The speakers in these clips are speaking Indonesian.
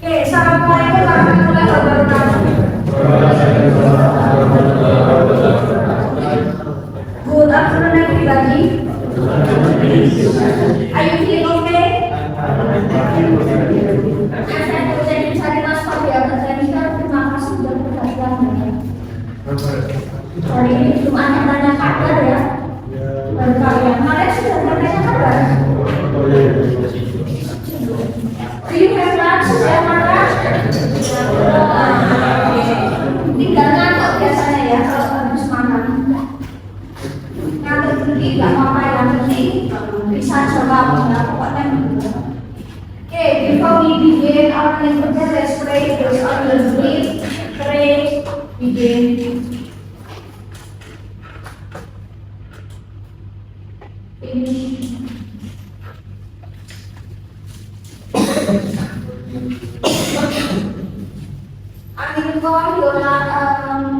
Oke, assalamualaikum warahmatullahi wabarakatuh. Good afternoon everybody. Are you feeling okay? Saya jadi cari naskah ya, terima kasih sudah perhatian. Hari ini belum ada tanya kabar ya. Kalian sudah bertanya kabar. Do you have lunch? Saya makan. Tinggal ngantuk biasanya ya kalau habis makan. Ngantuk tinggi, nggak apa-apa yang penting bisa coba pokoknya. Okay, before we begin our language, let's pray. Those on the screen, pray, begin.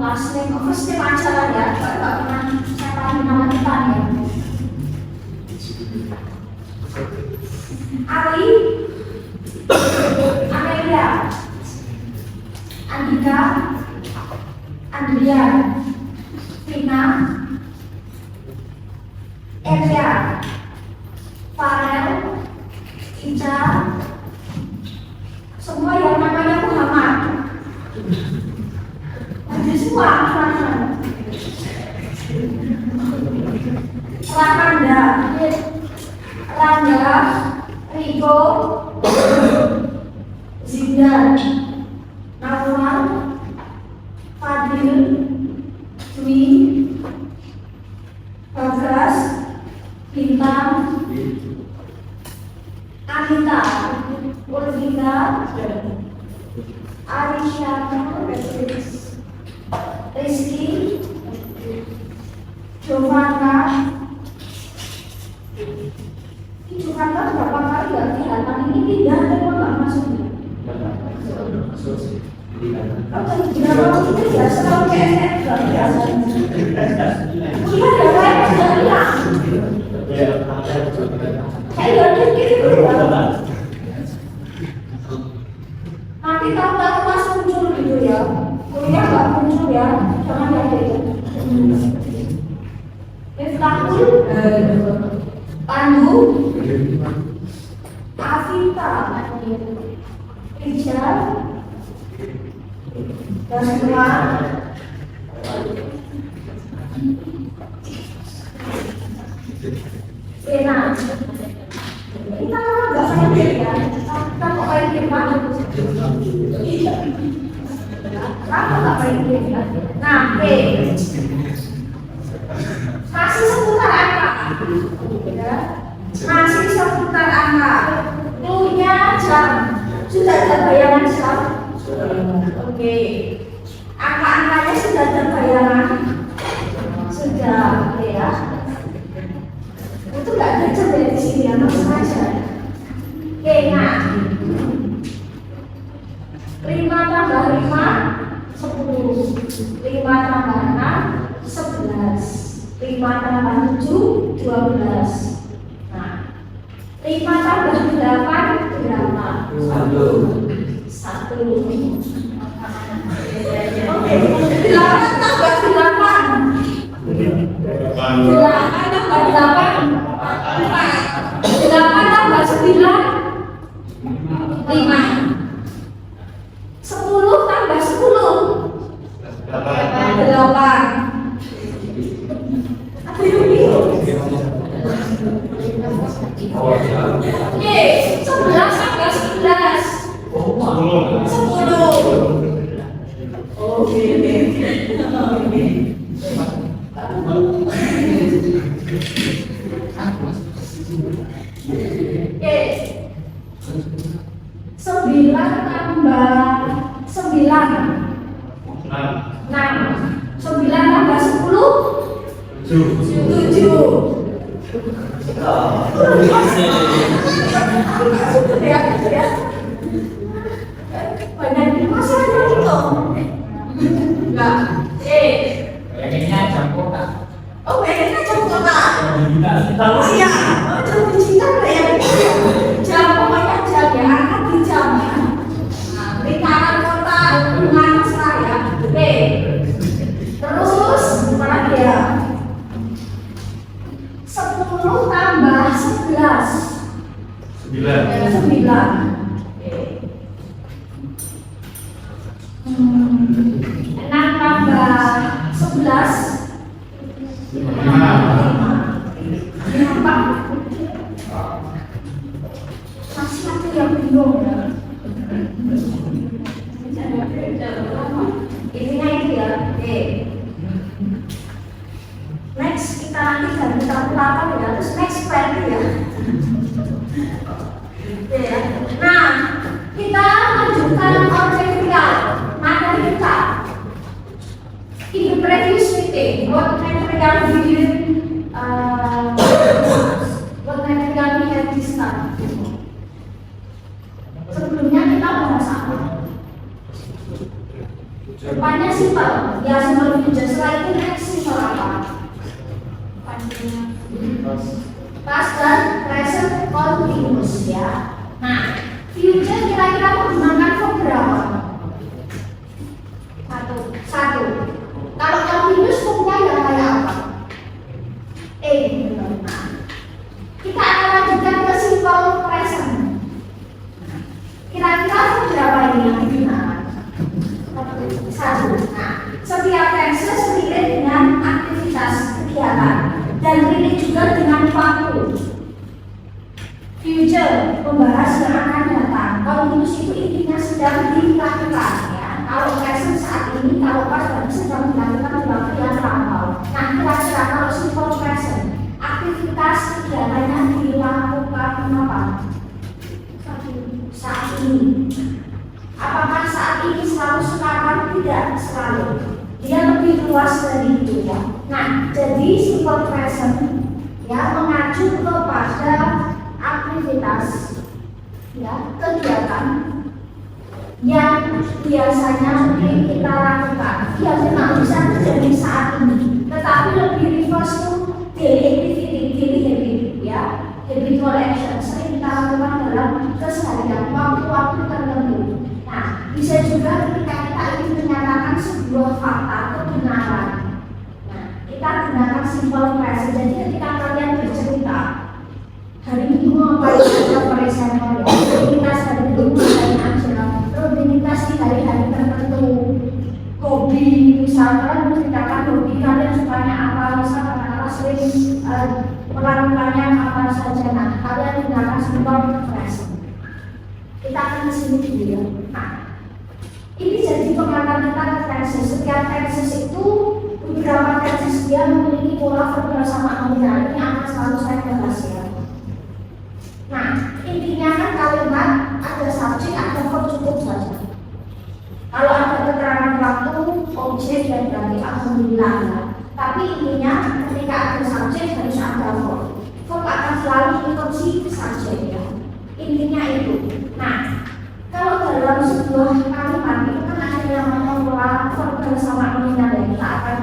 Last name, first name acara ya, nggak pernah saya tahu nama kita ya. Ali, Amelia, Andika, Andrea, Vina, Elia, Farel, Ica, semua yang namanya Muhammad. Ada semua Rakanda, Rangga, Riko, Zindan, Nawal, Fadil, Dwi, Bagas, Bintang, Anita, Ulfika, Arisyana, Rizky, Jovanka, berapa kali gak kelihatan ini pindah tapi nggak masuk ya? Oke, berapa itu ya selalu KSF nggak biasa. Iya ya, saya sudah bilang. Saya pikir itu nanti tahu pas muncul gitu ya. Kuliah nggak muncul ya, jangan ya itu. Miftahul, Pandu, Afita, Rijal, Basma, Sena. Kita nggak saya ya, kita kok kayak gimana? Kenapa nggak kayak gimana? Nah, masih seputar angka, ya. Masih seputar angka. Punya jam, sudah ada bayangan jam. Oke. Angka-angkanya sudah ada bayangan. Sudah, ya. Itu nggak ada jam di sini ya, langsung aja. Oke, nah. 5 tambah 5, 10. 5 tambah 6, 11. 5 tambah 7, 12. Nah, 5 tambah 8 berapa? 1. Oke, 8 tambah 8. 8 tambah 8, 4. 8 tambah 9, 5. 10 tambah 10, 8. Oke, 11 tambah 11, 10. Oke. Oke. 9 tambah 9, 6. 9 tambah 10, 7. Banyak masalahnya itu. Enggak. Pengennya jam kota. Oh, pengennya jam kota. Iya. Jam digital ya. Jam pokoknya jam ya, angkat di jam ya. 6 tambah 11 masih aku yang bingung ya. Intinya itu ya. Oke. Next kita nanti ganti kalkulator ya. Terus next value ya. Oke ya. Nah, kita lanjutkan objek real materi kita. In the previous meeting, what material we have discussed? Sebelumnya kita bahas apa? Depannya simpel, ya simpel future. Setelah itu next simpel apa? Past dan present continuous ya. Nah, future kira-kira menggunakan verb berapa? Satu. Kalau continuous verbnya ya kayak apa? Nah, kita akan lanjutkan ke simple present. Kira-kira berapa ini yang digunakan? Satu. Nah, setiap tense relate dengan aktivitas kegiatan dan relate juga dengan waktu. Future membahas yang akan datang. Continuous itu intinya sedang dilakukan ya. Kalau present saat ini, kalau past berarti sedang dilakukan di waktu yang lampau. Nah, kira-kira kalau simple present aktivitas kegiatannya dilakukan apa? Saat ini. Apakah saat ini selalu sekarang? Tidak selalu. Dia lebih luas dari itu ya. Nah, jadi simple present ya mengacu kepada aktivitas ya kegiatan yang biasanya mungkin kita lakukan. Ya memang bisa terjadi saat ini, tetapi lebih reverse to daily activity, daily habit ya, habitual action sering kita lakukan dalam keseharian waktu-waktu tertentu. Nah, bisa juga ketika kita ingin menyatakan sebuah fakta kebenaran. Nah, kita gunakan simple present. Jadi ketika kalian bercerita hari ini mau ngapain aja, for example ya, rutinitas hari ini ngapain aja, rutinitas di hari-hari tertentu, hobi misalkan menceritakan hobi kalian sukanya apa, misalkan kalian sering melakukannya apa saja. Nah, kalian gunakan simple present. Kita akan kesini dulu ya. Nah, ini jadi pengantar kita ke tenses. Setiap tenses itu beberapa tenses dia memiliki pola verb sama nominal. Ini akan selalu saya bahas ya. Nah, intinya kan kalimat ada subjek, ada verb cukup saja. Kalau ada keterangan waktu, objek dan berarti alhamdulillah ya. Tapi intinya ketika ada subjek harus ada verb. Verb akan selalu ikut si subjek ya. Intinya itu. Nah, kalau dalam sebuah kalimat itu kan ada yang namanya pola verb sama nominal ya. Kita akan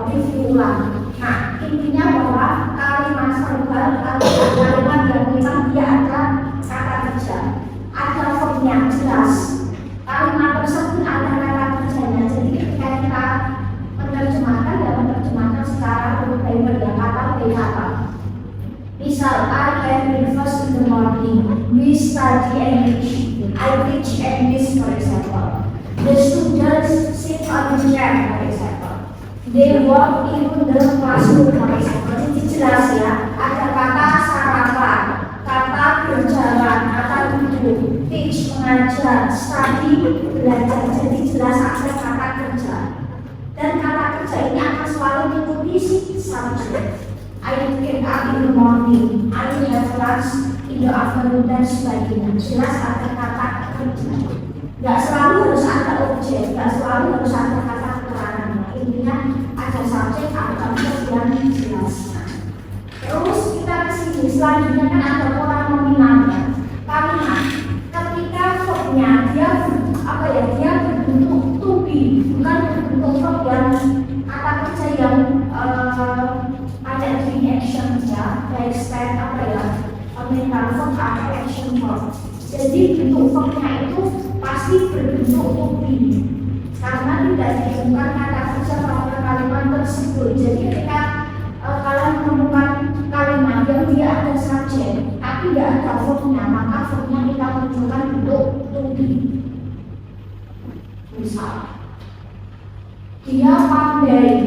review ulang. Nah, intinya bahwa kalimat verbal adalah kalimat yang memang dia ada kata kerja, ada verbnya jelas. Kalimat tersebut ada kata kerjanya. Jadi ketika kita menerjemahkan, ya menerjemahkan secara berbagai kata per kata. Misal, I have breakfast in the morning. We study English. I teach English, for example. The students sit on the chair, for example. They walk into the classroom, for example. Jadi jelas ya, ada kata sarapan, kata berjalan, kata duduk, teach mengajar, study belajar. Jadi jelas ada kata kerja. Dan kata kerja ini akan selalu mengikuti subjek. I wake up in the morning, I have lunch in the afternoon dan sebagainya. Jelas ada kata kerja. Gak selalu harus ada objek, gak selalu harus ada kata keterangan. Intinya ada subjek, ada objek yang jelas. Terus kita kesini, selanjutnya kan ada pola nominalnya. Kalimat ketika verbnya dia dia berbentuk to be, bukan berbentuk verb yang kata kerja yang ada doing action ya, baik stand mental verb atau action verb. Jadi bentuk verbnya itu pasti berbentuk to be karena tidak ditemukan kata kerja pada kalimat tersebut. Jadi ketika kalian menemukan kalimat yang dia ada subjek tapi tidak ada verbnya, maka verbnya kita munculkan bentuk to be. Misal, dia pandai,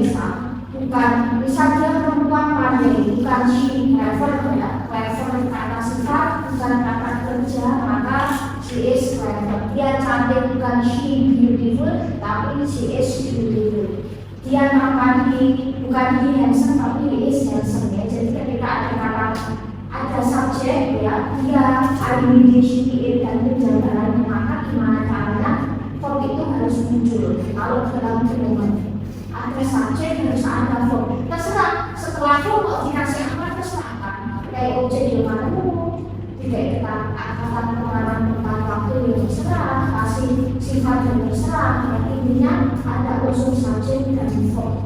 bukan dia perempuan pandai, bukan she clever ya. Clever kata sifat, bukan kata kerja, maka she is clever. Dia cantik, bukan she beautiful, tapi she is beautiful. Dia tampan, bukan he handsome, tapi he is handsome ya. Jadi ketika ada subjek ya, dia identity dan penjelasan, maka gimana caranya verb itu harus muncul. Kalau dalam film ada subjek harus ada verb. Terserah setelah verb kok dikasih apa terserah kan. Kayak objek di mana tidak kita akan pengarang tentang waktu yang terserah, kasih sifat yang terserah. Intinya ada unsur subjek dan verb.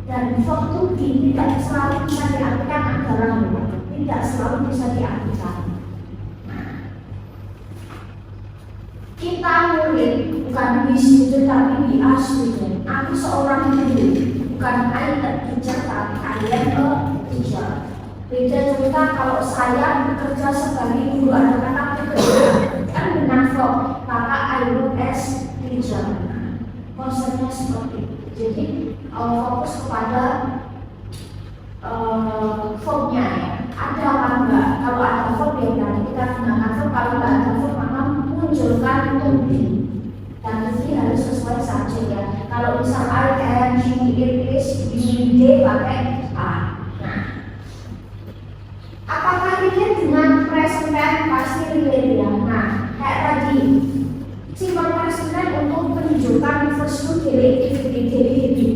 Dan verb itu tidak selalu bisa diartikan adalah tidak selalu bisa diartikan. Kita murid bukan we student tapi we are student. Aku seorang guru, bukan I a teacher tapi I am a teacher. Beda cerita kalau saya bekerja sebagai guru, ada kata bekerja kan dengan verb, maka I work as teacher. Konsepnya seperti itu. Jadi fokus kepada verbnya ya. Ada apa enggak? Kalau ada verb ya berarti kita gunakan verb. Kalau enggak ada verb maka munculkan to be. Dan itu harus sesuai subjek ya. Kalau misal I am, she, it is, we, they pakai a. Nah, apakah relate dengan present tense? Pasti relate ya. Nah, kayak tadi simple present tense untuk menunjukkan reverse to daily activity.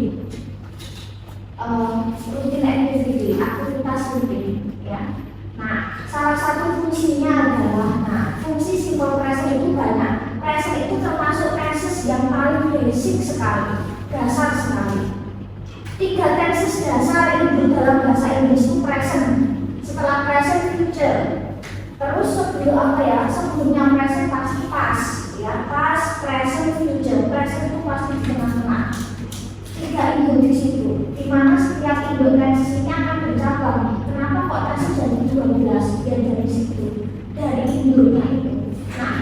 Rutin activity, aktivitas rutin ya. Nah, salah satu fungsinya adalah, fungsi simple present itu banyak. Present itu termasuk tenses yang paling basic sekali, dasar sekali. 3 tenses dasar itu dalam bahasa Inggris itu present. Setelah present future. Terus sebelumnya present pasti past ya, past, present, future. Present itu pasti di tengah-tengah. 3 induk di situ, di mana setiap induk tenses ini akan bercabang. Kenapa kok tenses jadi 12? Ya dari situ, dari induknya itu. Nah,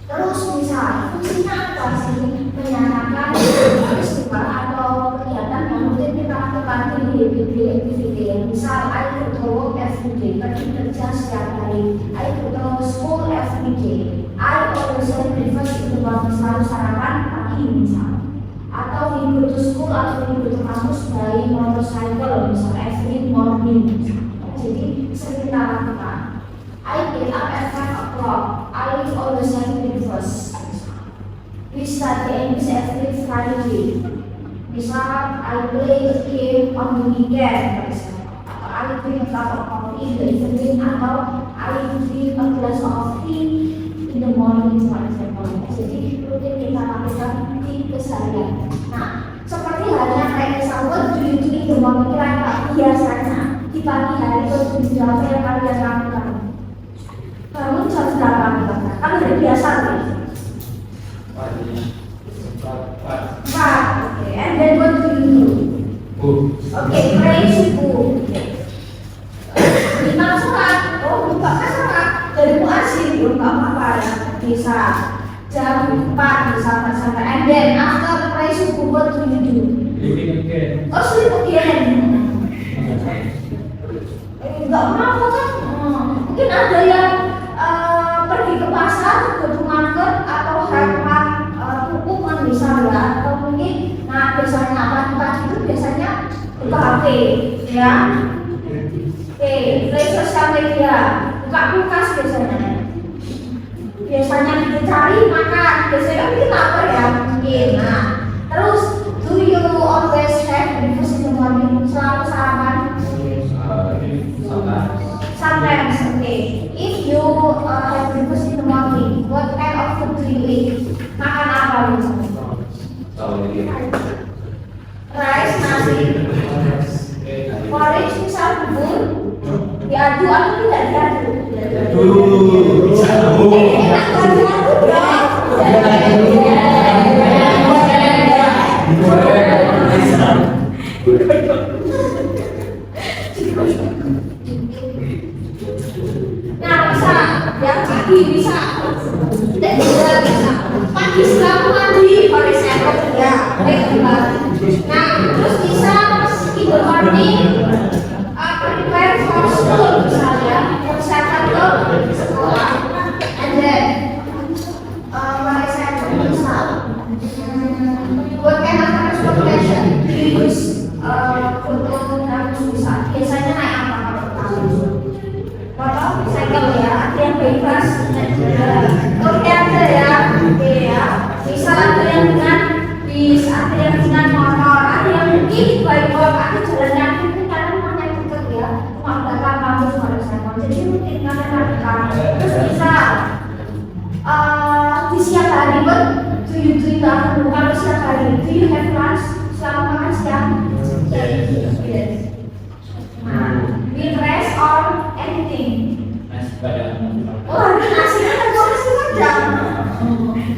terus misal fungsinya apa sih? Menyatakan peristiwa atau kegiatan yang mungkin kita lakukan di activity. Misal, I go to work every day, pergi kerja setiap hari. I go to school every day. I always have breakfast in the morning, selalu sarapan pagi misal. Atau we go to school atau we go to kampus by motorcycle misal every morning. Jadi sering kita lakukan. I get up at 5 o'clock. I always have breakfast. We study English every Friday. Misal, I play a game on the weekend. Atau I drink a cup of coffee in the evening. Atau I drink a glass of tea in the morning, for example. Jadi rutin kita lakukan di keseharian. Nah, seperti halnya kayak what do you do in the morning? Kira-kira biasanya di pagi hari itu apa yang kalian lakukan? Bangun jam berapa kita? Kan udah biasa nih. Okay, and then what do you do? Okay, pray subuh. Imam sholat, buka sholat. Dari muazzin, nggak apa-apa ya. Bisa jam 4 bisa sampai. And then after pray subuh, what do you do? Sleep again. Nggak apa-apa kan? Mungkin ada yang pergi ke pasar, ke market atau hemat pupuk misal ya, atau mungkin biasanya pagi-pagi itu biasanya buka HP ya. Play sosial media, buka kulkas biasanya kita cari makan, biasanya kita lapar ya mungkin. Nah, terus do you always have breakfast in the morning? Selalu sarapan? Sometimes, okay. If you have breakfast in the morning, what kind of food do you eat? Makan apa biasanya? Rice, nasi, porridge, misal bubur, diaduk atau tidak diaduk? Nah, bisa yang pagi bisa dan juga bisa pagi setelah mandi for example ya nah terus bisa in the morning prepare for school misalnya persiapan ke sekolah and then for example misal what kind of transportation do you use untuk bisa biasanya naik apa kalau cycle ya yang bebas oke ada ya oke ya misal ada yang dengan bis ada yang dengan motor ada yang mungkin by walk ada jalan kaki itu karena rumahnya dekat ya rumah belakang kampus misalnya jadi mungkin kalian lakukan terus bisa di siang hari pun do you do it kalau siang hari do you have lunch selama makan siang yes with rice or anything oh nasi kan nasi padang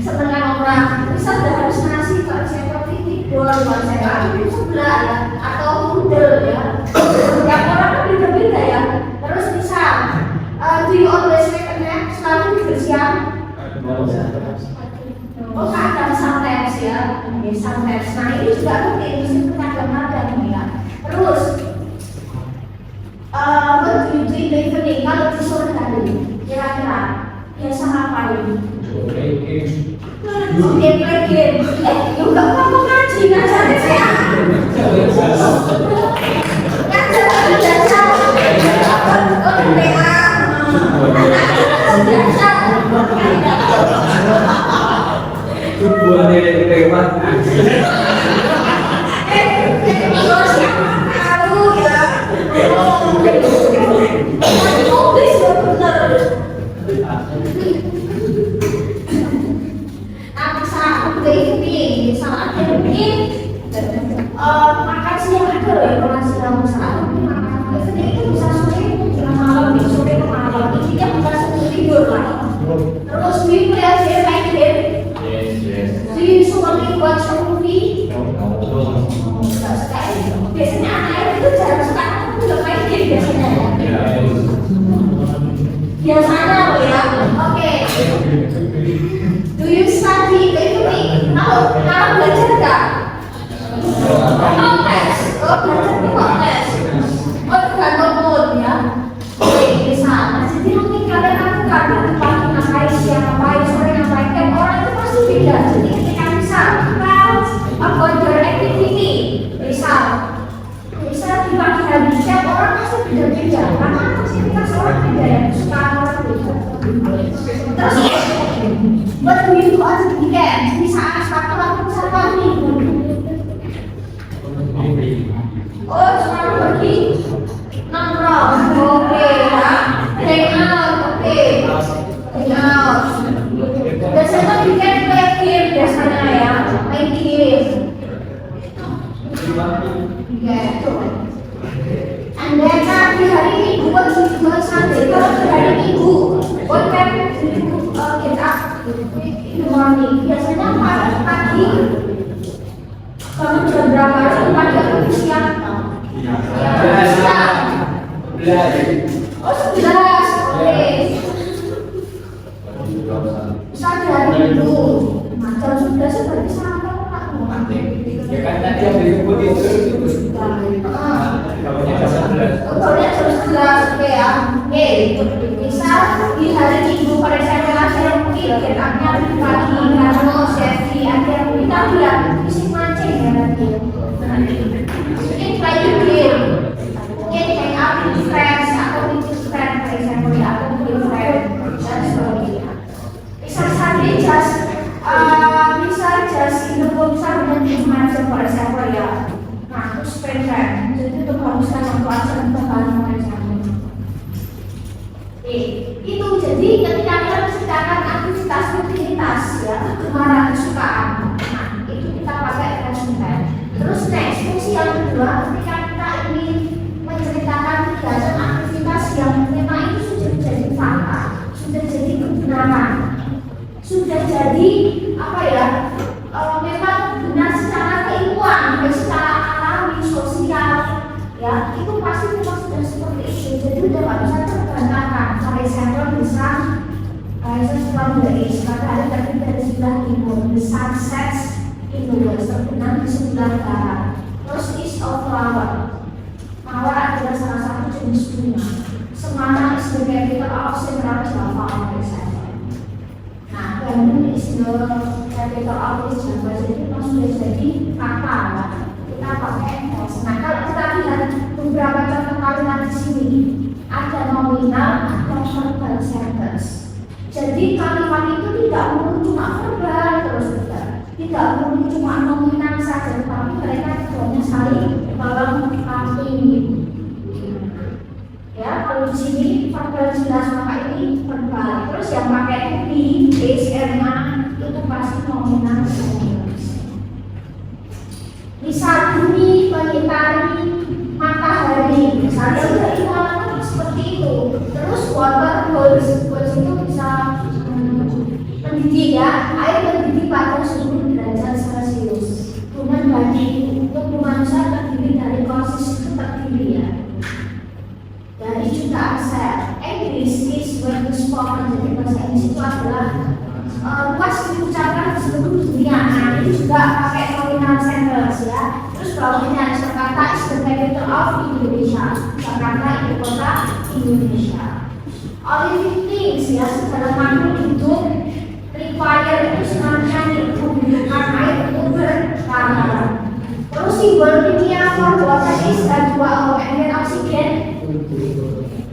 setengah orang bisa harus nasi kalau saya kopi tidur kalau saya ambil sebelah ya atau pudel ya yang orang kan beda-beda ya terus bisa do you always make a nap selalu tidur siang oh kadang sometimes ya sometimes nah ini juga mungkin meskipun kadang-kadang ya terus what do you do in the evening kalau di sore hari kira-kira biasa ngapain? Play game. Yuk nggak apa-apa ngaji ngajarin saya. Ngajarin biasa. Makan siang ada loh ya makan siang saat ini makan itu bisa sore malam sore ke malam intinya bukan sebelum tidur lah terus do you play game main game do you usually watch a movie nggak suka biasanya anak itu jarang suka aku udah main game biasanya biasanya loh ya oke do you study evening kalau belajar nggak tes, tes. Oh, tergantung mood ya. Oke, misalnya, jadi nanti kalian lakukan pagi ngapain, siang ngapain, sore ngapain, kan orang itu pasti beda. Jadi ketika misal, about your activity, misal di pagi hari, setiap orang pasti beda-beda. Karena aktivitas orang beda ya, kesukaan orang beda. Terus, what do you do on the weekend? Di saat waktu sama minggu. Oh, selalu pergi nongkrong, oke ya, hang out, oke, hang out. Biasanya weekend play game biasanya ya, main game. Gitu. And then di hari Minggu, buat Sunday, kalau di hari Minggu, what can you get up in the morning? Biasanya pagi. Kamu jam berapa? Pagi atau siang? Oh 11, oke. Bisa dari Minggu. Jam 11 berarti sampai ya kan tadi yang disebut itu Ukurnya jam 11, oke ya. Oke, bisa di hari Minggu pada saya mungkin get up-nya lebih pagi karena safety akhir kita bilang isi mancing ya nanti. Mungkin play game, mungkin hang out with friends atau with friend, for example ya, atau with friend dan sebagainya. Bisa saja just in the home sama dengan teman for example ya. Nah, terus spend time. Jadi itu haruskan waktu aja untuk kalian mencari. Itu jadi ketika kita menciptakan aktivitas rutinitas ya, kemarahan kesukaan. Nah, itu kita pakai action time. Terus next, fungsi yang kedua, ketika kita ingin menceritakan kegiatan aktivitas yang memang itu sudah jadi fakta, sudah jadi kebenaran, sudah jadi apa ya? Memang benar secara keilmuan, secara alami, sosial, ya itu pasti memang sudah seperti itu. Jadi udah nggak bisa terbantahkan. For example, bisa rises from the east, matahari terbit dari sebelah timur. The sun sets in the west, terbenam di sebelah barat. Terus east of flower. Mawar adalah salah satu jenis bunga. Semana is the capital of Central Java Reservoir. Nah, Bandung is the capital of East Java. Jadi sudah jadi kata ya. Kita pakai S. Nah, kalau kita lihat beberapa contoh kalimat di sini, ada nominal atau verbal sentence. Jadi kalimat itu tidak perlu cuma verbal terus tidak perlu cuma nominal saja, tetapi mereka keduanya saling melengkapi. Ya, kalau di sini verbal jelas maka ini verbal. Terus yang pakai be, is, itu pasti nominal sentence. Misal bumi, pagi, matahari, misalnya udah ibaratnya seperti itu. Terus water goals itu bisa mendidih ya, air mendidih pada suhu derajat Celcius. Kemudian bagi untuk manusia terdiri dari proses itu terdiri ya dari jutaan sel. English is when spoken, jadi bahasa Inggris itu adalah luas diucapkan di seluruh dunia. Nah, ini juga pakai nominal sentence ya. Terus bawahnya Jakarta is the capital of Indonesia. Jakarta ibu kota Indonesia. All living things ya, segala makhluk hidup require itu sebenarnya membutuhkan air untuk bertahan. Terus simbol kimia for water is H2O and then oxygen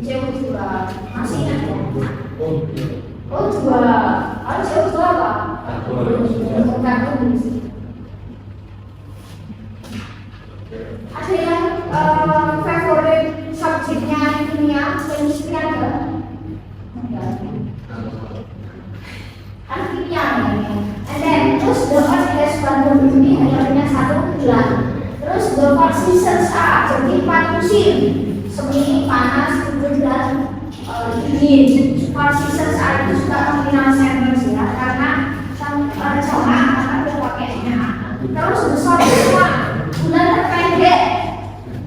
CO2. Masih ingat ya? O2. Harus CO2 apa? Ada yang favorit subjeknya kimia, chemistry ada? Kan kimia nih. And then terus the earth has one bumi, hanya punya satu bulan. Terus the four seasons are, jadi 4 musim. Semi, panas, hujan, dan dingin. Four seasons are itu juga nominal sentence ya, karena sama ada pakainya. Terus the shortest one, bulan terpendek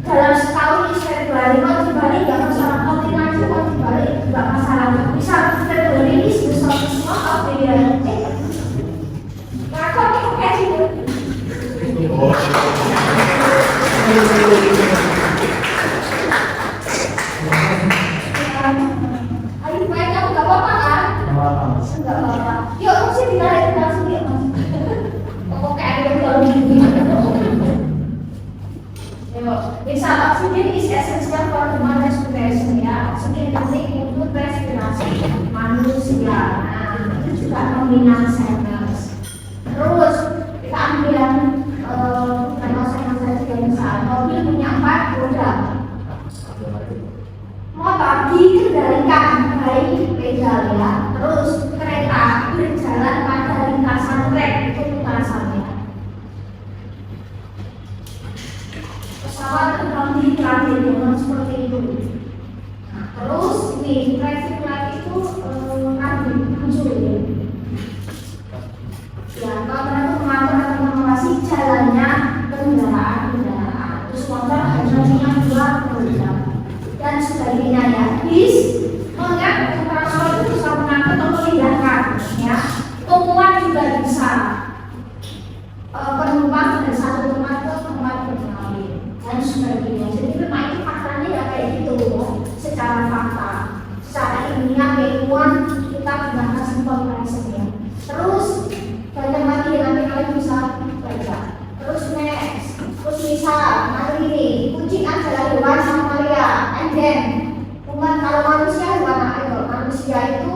dalam setahun is Februari. Kalau dibalik nggak masalah, kalau dibalik nggak masalah. Misal Februari is the shortest month of the year. Nah, kok ini kayak gitu? Ayo baik, kamu nggak apa-apa kan? Nggak apa-apa. Yuk, mesti ditarik langsung ya mas. Kok kayak ada kalau yuk, misal oksigen is essential for human respiration ya. Oksigen penting untuk respirasi manusia. Nah, itu juga nominal sentence. Terus kita ambil yang sentence saja misal mobil punya 4 roda. Motor dikendalikan by pedal ya. Terus kereta berjalan pada lintasan trek, itu lintasannya. Pesawat terbang di traffic dengan seperti itu. Nah, terus ini traffic light itu muncul ya. Ya, kalau mengatur atau mengawasi jalannya kendaraan. Terus motor hanya punya 2 roda dan sebagainya ya. Bis mengingat transport itu bisa mengangkut atau memindahkan ya. Tumpuan juga bisa penumpang dari satu tempat ke tempat lain dan sebagainya. Jadi memang itu faktanya ya kayak gitu ya. Secara fakta, secara ilmiah keilmuan kita gunakan simple present ya. Terus banyak lagi nanti kalian bisa baca. Terus next, terus misal hari ini kucing adalah hewan mamalia, and then kalau manusia hewan apa? Manusia itu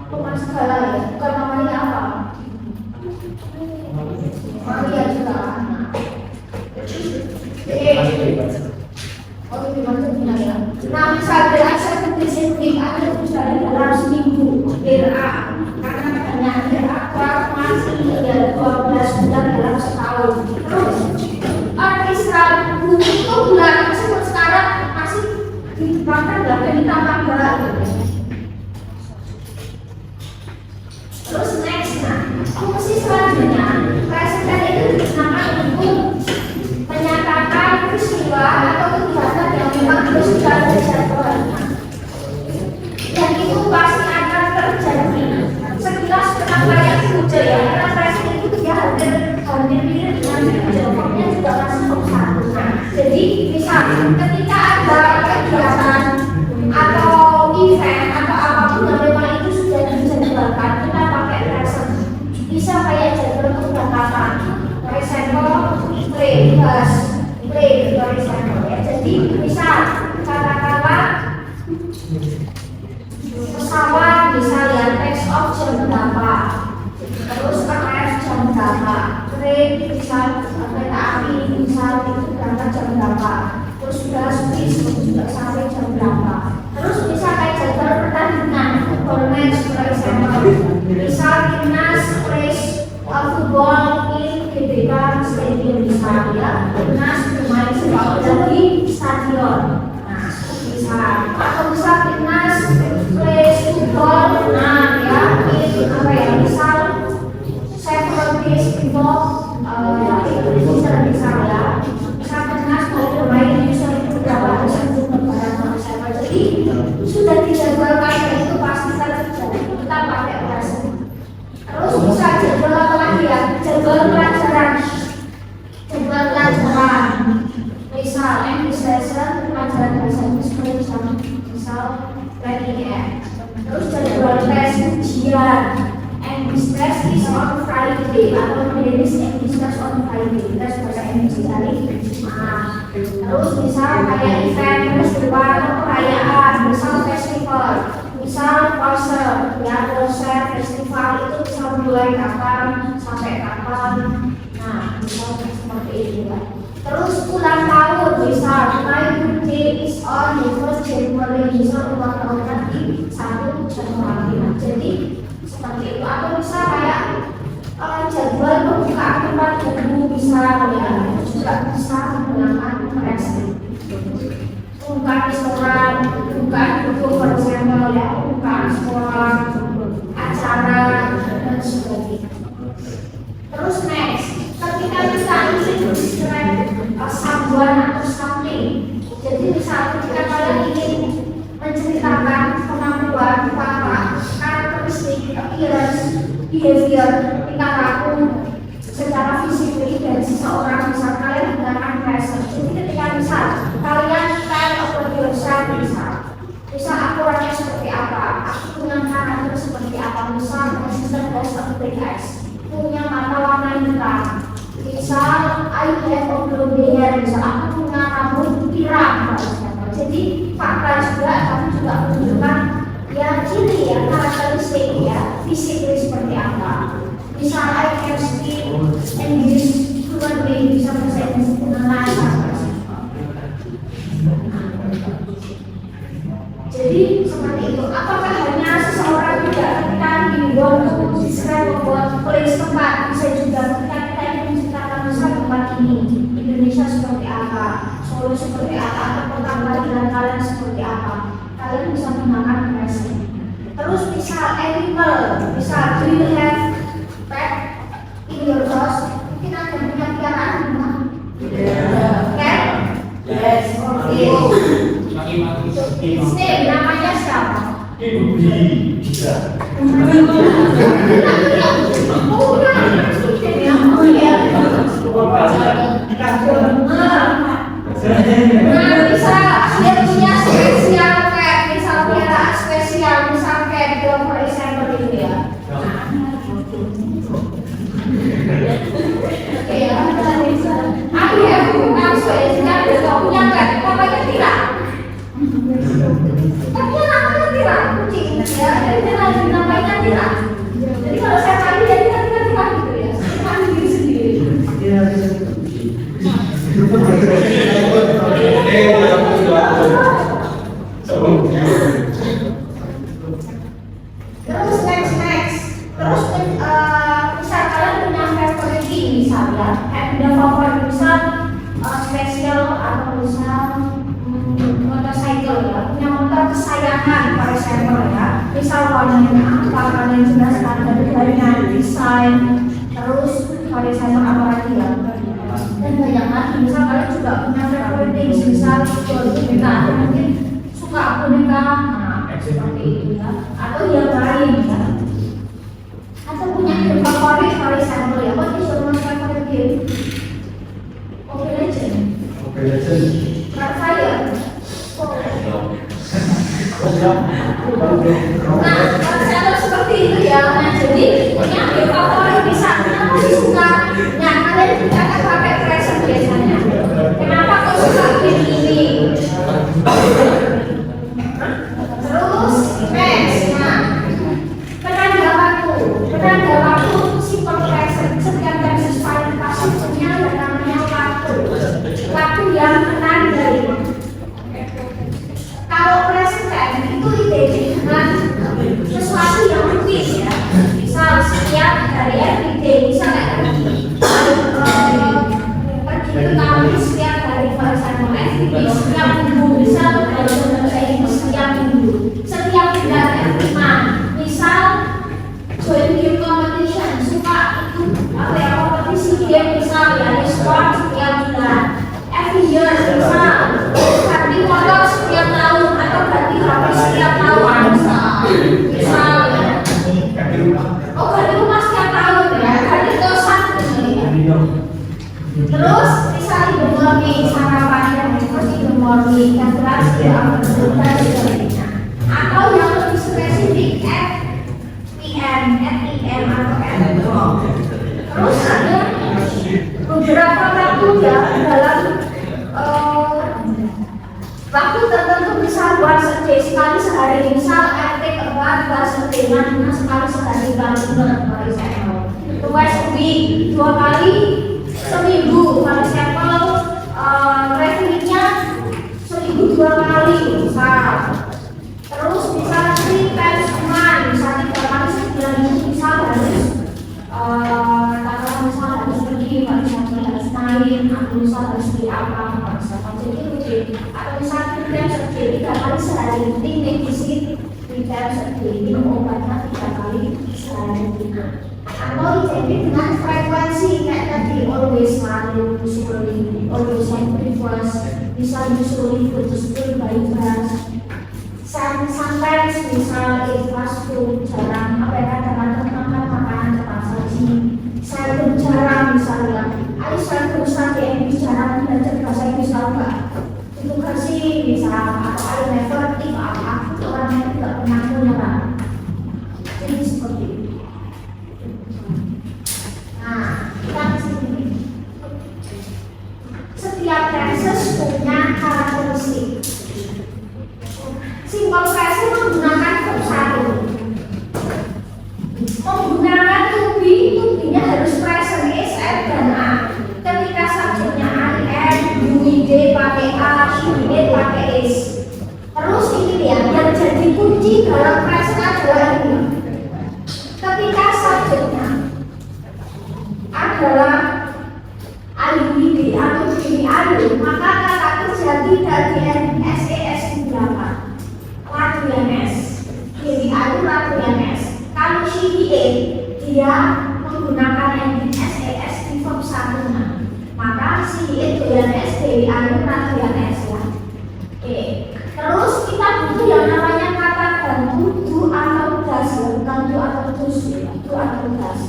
bukan segala ya, bukan mamalia apa? Mamalia juga. Oh itu gimana ya? Nah misal belajar disiplin ada dari dalam seminggu karena banyak masih ya 12 bulan dalam setahun. Terus Israel bumi itu bulan meskipun sekarang masih diterbangkan dan ditambah berat. Terus next, nah fungsi selanjutnya presiden itu digunakan untuk menyatakan peristiwa atau kegiatan yang memang harus kita terjadi dan itu pasti ada kayak future ya, karena pricing itu dia hampir mirip dengan future, formnya juga masih form 1. Nah, jadi misal ketika ada kegiatan atau event atau apapun yang memang itu sudah dijadwalkan, kita pakai present. Bisa kayak jadwal keberangkatan, for example, play, for example ya. Jadi misal katakanlah pesawat misalnya take off jam berapa, terus arrive jam berapa, train misal kereta api misal itu berangkat jam berapa, terus bus bis juga sampai jam berapa, terus bisa kayak jadwal pertandingan football match for example, misal timnas race football in GBK Stadium misalnya, timnas bermain sepak bola di stadion. Nah, bisa atau bisa timnas play football, nah ya ini apa ya, misal several days before bisa ya, misal timnas mau bermain bisa beberapa hari sebelum lebaran sama, jadi sudah dijadwalkan itu pasti terjadi, kita pakai present. Terus bisa jadwal apa lagi ya, jadwal pelajaran, misal English lesson pelajaran bahasa Inggris misal planning ya. Terus jadwal tes ujian, English test is on Friday atau English test on Friday, tes bahasa Inggris hari Jumat. Terus misal kayak event, festival atau perayaan, misal festival, misal konser ya, konser festival itu bisa mulai kapan sampai kapan. Nah, misal seperti itu ya. Terus ulang tahun, misal my birthday is on the 1st January, misal ulang tahun nanti 1 Januari. Jadi seperti itu. Atau bisa kayak jadwal pembukaan tempat buku misal ya, itu juga bisa menggunakan present. Pembukaan restoran, pembukaan buku for example ya, pembukaan sekolah, acara dan sebagainya. Terus next, ketika kita isi describe someone atau something, jadi misal ketika kalian ingin menceritakan kemampuan, karakteristik, appearance, behavior, tingkah laku secara fisik dari seseorang, misal kalian menggunakan present. Jadi ketika misal kalian about yourself, misal aku orangnya seperti apa, aku punya karakter seperti apa, misal konsisten dan tegas, punya mata warna hitam, misal I have a blonde hair, misal aku punya rambut pirang. Jadi fakta juga, tapi juga menunjukkan ya ciri ya, karakteristik ya, fisiknya seperti apa. Misal I can speak English fluently, bisa bahasa Inggris dengan lancar. Jadi seperti itu. Apakah hanya seseorang tidak ketika dibuat describe membuat place tempat, bisa juga ketika kita ingin menceritakan misal tempat ini, Indonesia seperti apa, Solo seperti apa, atau kota kelahiran kalian seperti apa, kalian bisa menggunakan present. Terus misal animal, misal do you have pet in your house? Mungkin ada punya piaraan rumah? Cat? Yes. Okay. Namanya siapa? Bisa. Nah, bisa dia punya spesial pet, misal piaraan spesial, misal cat dog for example itu ya. Oke ya, bisa. Aku ya bukan spesial, dia punya pet, namanya Tira. Tapi namanya Tira, kucing ya, jadi namanya Tira. Jadi kalau saya panggil dia Tira gitu ya, saya panggil diri sendiri. Terus next. Terus misal kalian punya favorite misalnya, ada favorit misal spesial atau misal motorcycle ya, punya motor kesayangan for example ya, misal warnanya apa, kalian jelaskan dari desain, terus for example apa lagi ya, dan banyak lagi. Misal kalian juga punya favorite misal boneka, mungkin suka boneka, nah seperti itu ya, atau yang lain ya. Atau Nah, kalau seperti itu ya, nah jadi ini ambil favorit bisa. Kenapa sih suka? Nah, kalian juga akan pakai present biasanya. Kenapa kok suka ini? Terus next, nah penanda waktu simple present. Setiap tenses pasif punya yang namanya waktu yang menandai. Kalau present tense itu identik dengan sesuatu yang rutin ya. Misal setiap hari everyday, misal pergi ke kampus setiap hari, misalnya everyday, setiap minggu, misal bahasa Inggris setiap minggu, setiap bulan every month, misal join game competition, suka ikut kompetisi game, misal ya sport setiap bulan, every year, misal ganti motor setiap tahun atau ganti HP setiap tahun, misal ya. Oh, ganti rumah setiap tahun ya, ganti kosan ya. Terus misal in the morning, sarapannya terus in the morning, yang berarti dan sebagainya. Atau yang lebih spesifik at PM atau at. Terus ada beberapa waktu ya dalam waktu tertentu, misal once a day, sekali sehari, misal take about once a day, nah sekali sehari, twice a week, 2 kali seminggu, kalau sampel travelingnya seminggu 2 kali, misal. Terus misal 3 times a month, misal 3 kali sebulan, misal harus misal harus pergi, harus main, atau misal harus beli apa, jadi rutin. Atau misal 3 times a day, 3 kali sehari, penting defisit 3 times a day, minum obatnya 3 kali sehari. Atau identik dengan frekuensi kayak tadi, always selalu, usually, always like previous, misal usually go to school by bus. Sometimes misal fast food, jarang kadang-kadang makan makanan cepat saji. Saya jarang misalnya, ayo saya berusaha di Inggris jarang belajar bahasa Inggris tahu nggak? Itu kasih misal atau I never give up, aku orang yang tidak pernah menyerah. Jadi seperti itu. Nah, kita kesini. Setiap tenses punya karakteristik. Simple present menggunakan verb 1. Menggunakan to be-nya harus present, is, am, dan are. Ketika subjeknya I am, you, they pakai are, she, it pakai is. Terus ini ya, yang jadi kunci dalam present adalah ini. Ketika subjeknya adalah IUD atau DIU, maka kata kerja tidak di SES di belakang. Latu yang S, DIU latu yang S. Kalau CDA, dia menggunakan ending SES di verb 1-nya. Maka CDA itu yang S, DIU latu yang S ya. Oke. Terus kita butuh yang namanya kata gantu do atau does, bukan do atau does, do atau does.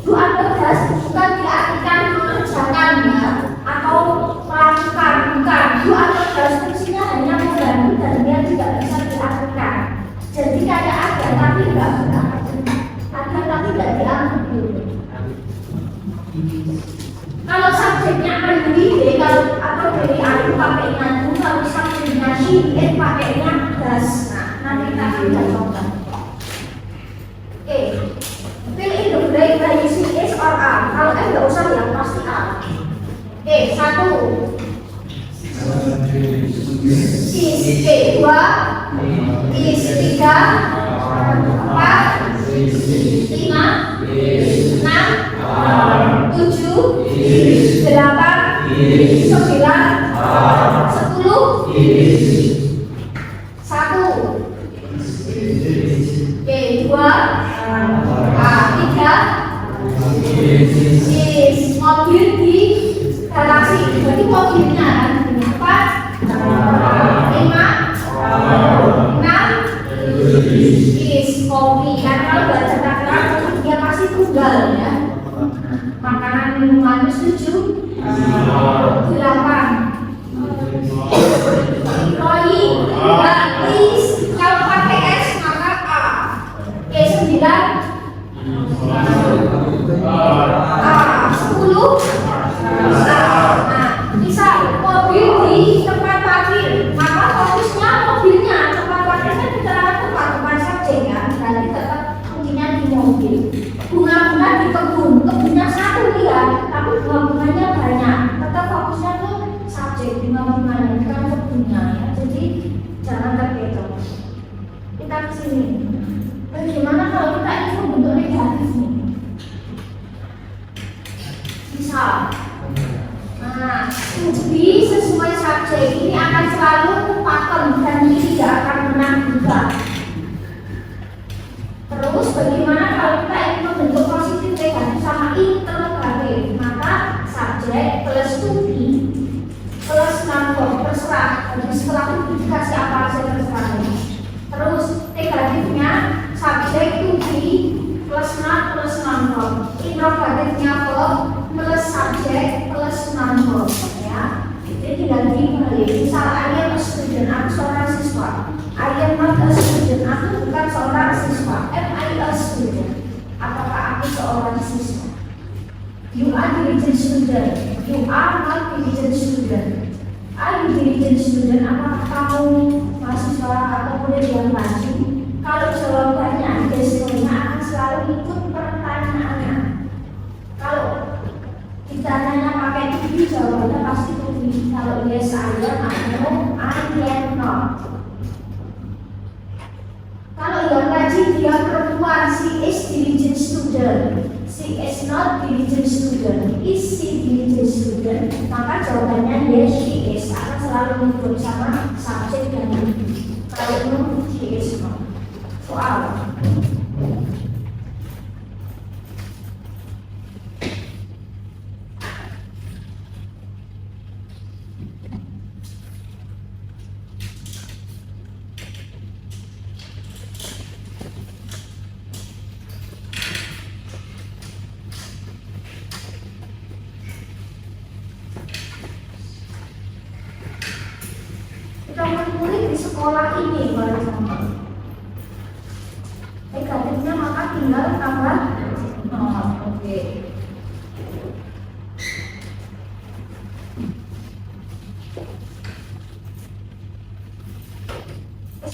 Do atau does bukan diartikan mengerjakan ya, atau melakukan, bukan. Do atau does fungsinya hanya membantu dan dia tidak bisa diartikan. Jadi kayak ada tapi tidak benar, ada tapi tidak diambil dulu. Kalau subjeknya IUD, kalau atau dari aku pakainya do, kalau subjeknya she, it pakainya does. Nah, nanti kita akan coba. Oke. Fill in the blank by using is or are. Kalau nggak usah ya pasti are. Oke, 1. Is 2, is 3, 4, 5, 6, 7, 8, 9, 10, 1. Oke, 2, 3, is mobil di galaksi. Berarti mobilnya kan 4, 5, 6, is kopi. Karena kalau baca kata dia pasti tunggal ya. Makanan minuman 7, 8. Roy, is kalau pakai S maka bagaimana kalau kita ingin membentuk negatif nih? Misal, nah, to be sesuai subjek ini akan selalu pakem dan ini tidak akan menang juga. Terus bagaimana kalau kita ingin membentuk positif negatif sama interrogatif? Maka subjek plus to be plus non-verb terserah. Jadi setelah itu dikasih apa saja terserah. Terus negatifnya subjek to be plus not plus non-verb. Interrogatifnya verb plus subjek plus non-verb, ya. Jadi tinggal dibalik. Misal I am a student, aku seorang siswa. I am not a student, aku bukan seorang siswa. Am I a student? Apakah aku seorang siswa? You are diligent student. You are not diligent student. Are you diligent student? Apakah kamu mahasiswa atau murid yang rajin? Kalau jawabannya gesturnya akan selalu ikut pertanyaannya. Kalau ditanyanya pakai to jawabannya pasti to be. Kalau yes I am, I am not. Kalau yang rajin dia perempuan, she is diligent student. She is not diligent student. Is she diligent student? Maka jawabannya yes she is. Akan selalu ikut sama subjek dan verb. Kalau no she is not. Soal. Murid di sekolah ini baru sama. Negatifnya maka tinggal tambah nol. Oke.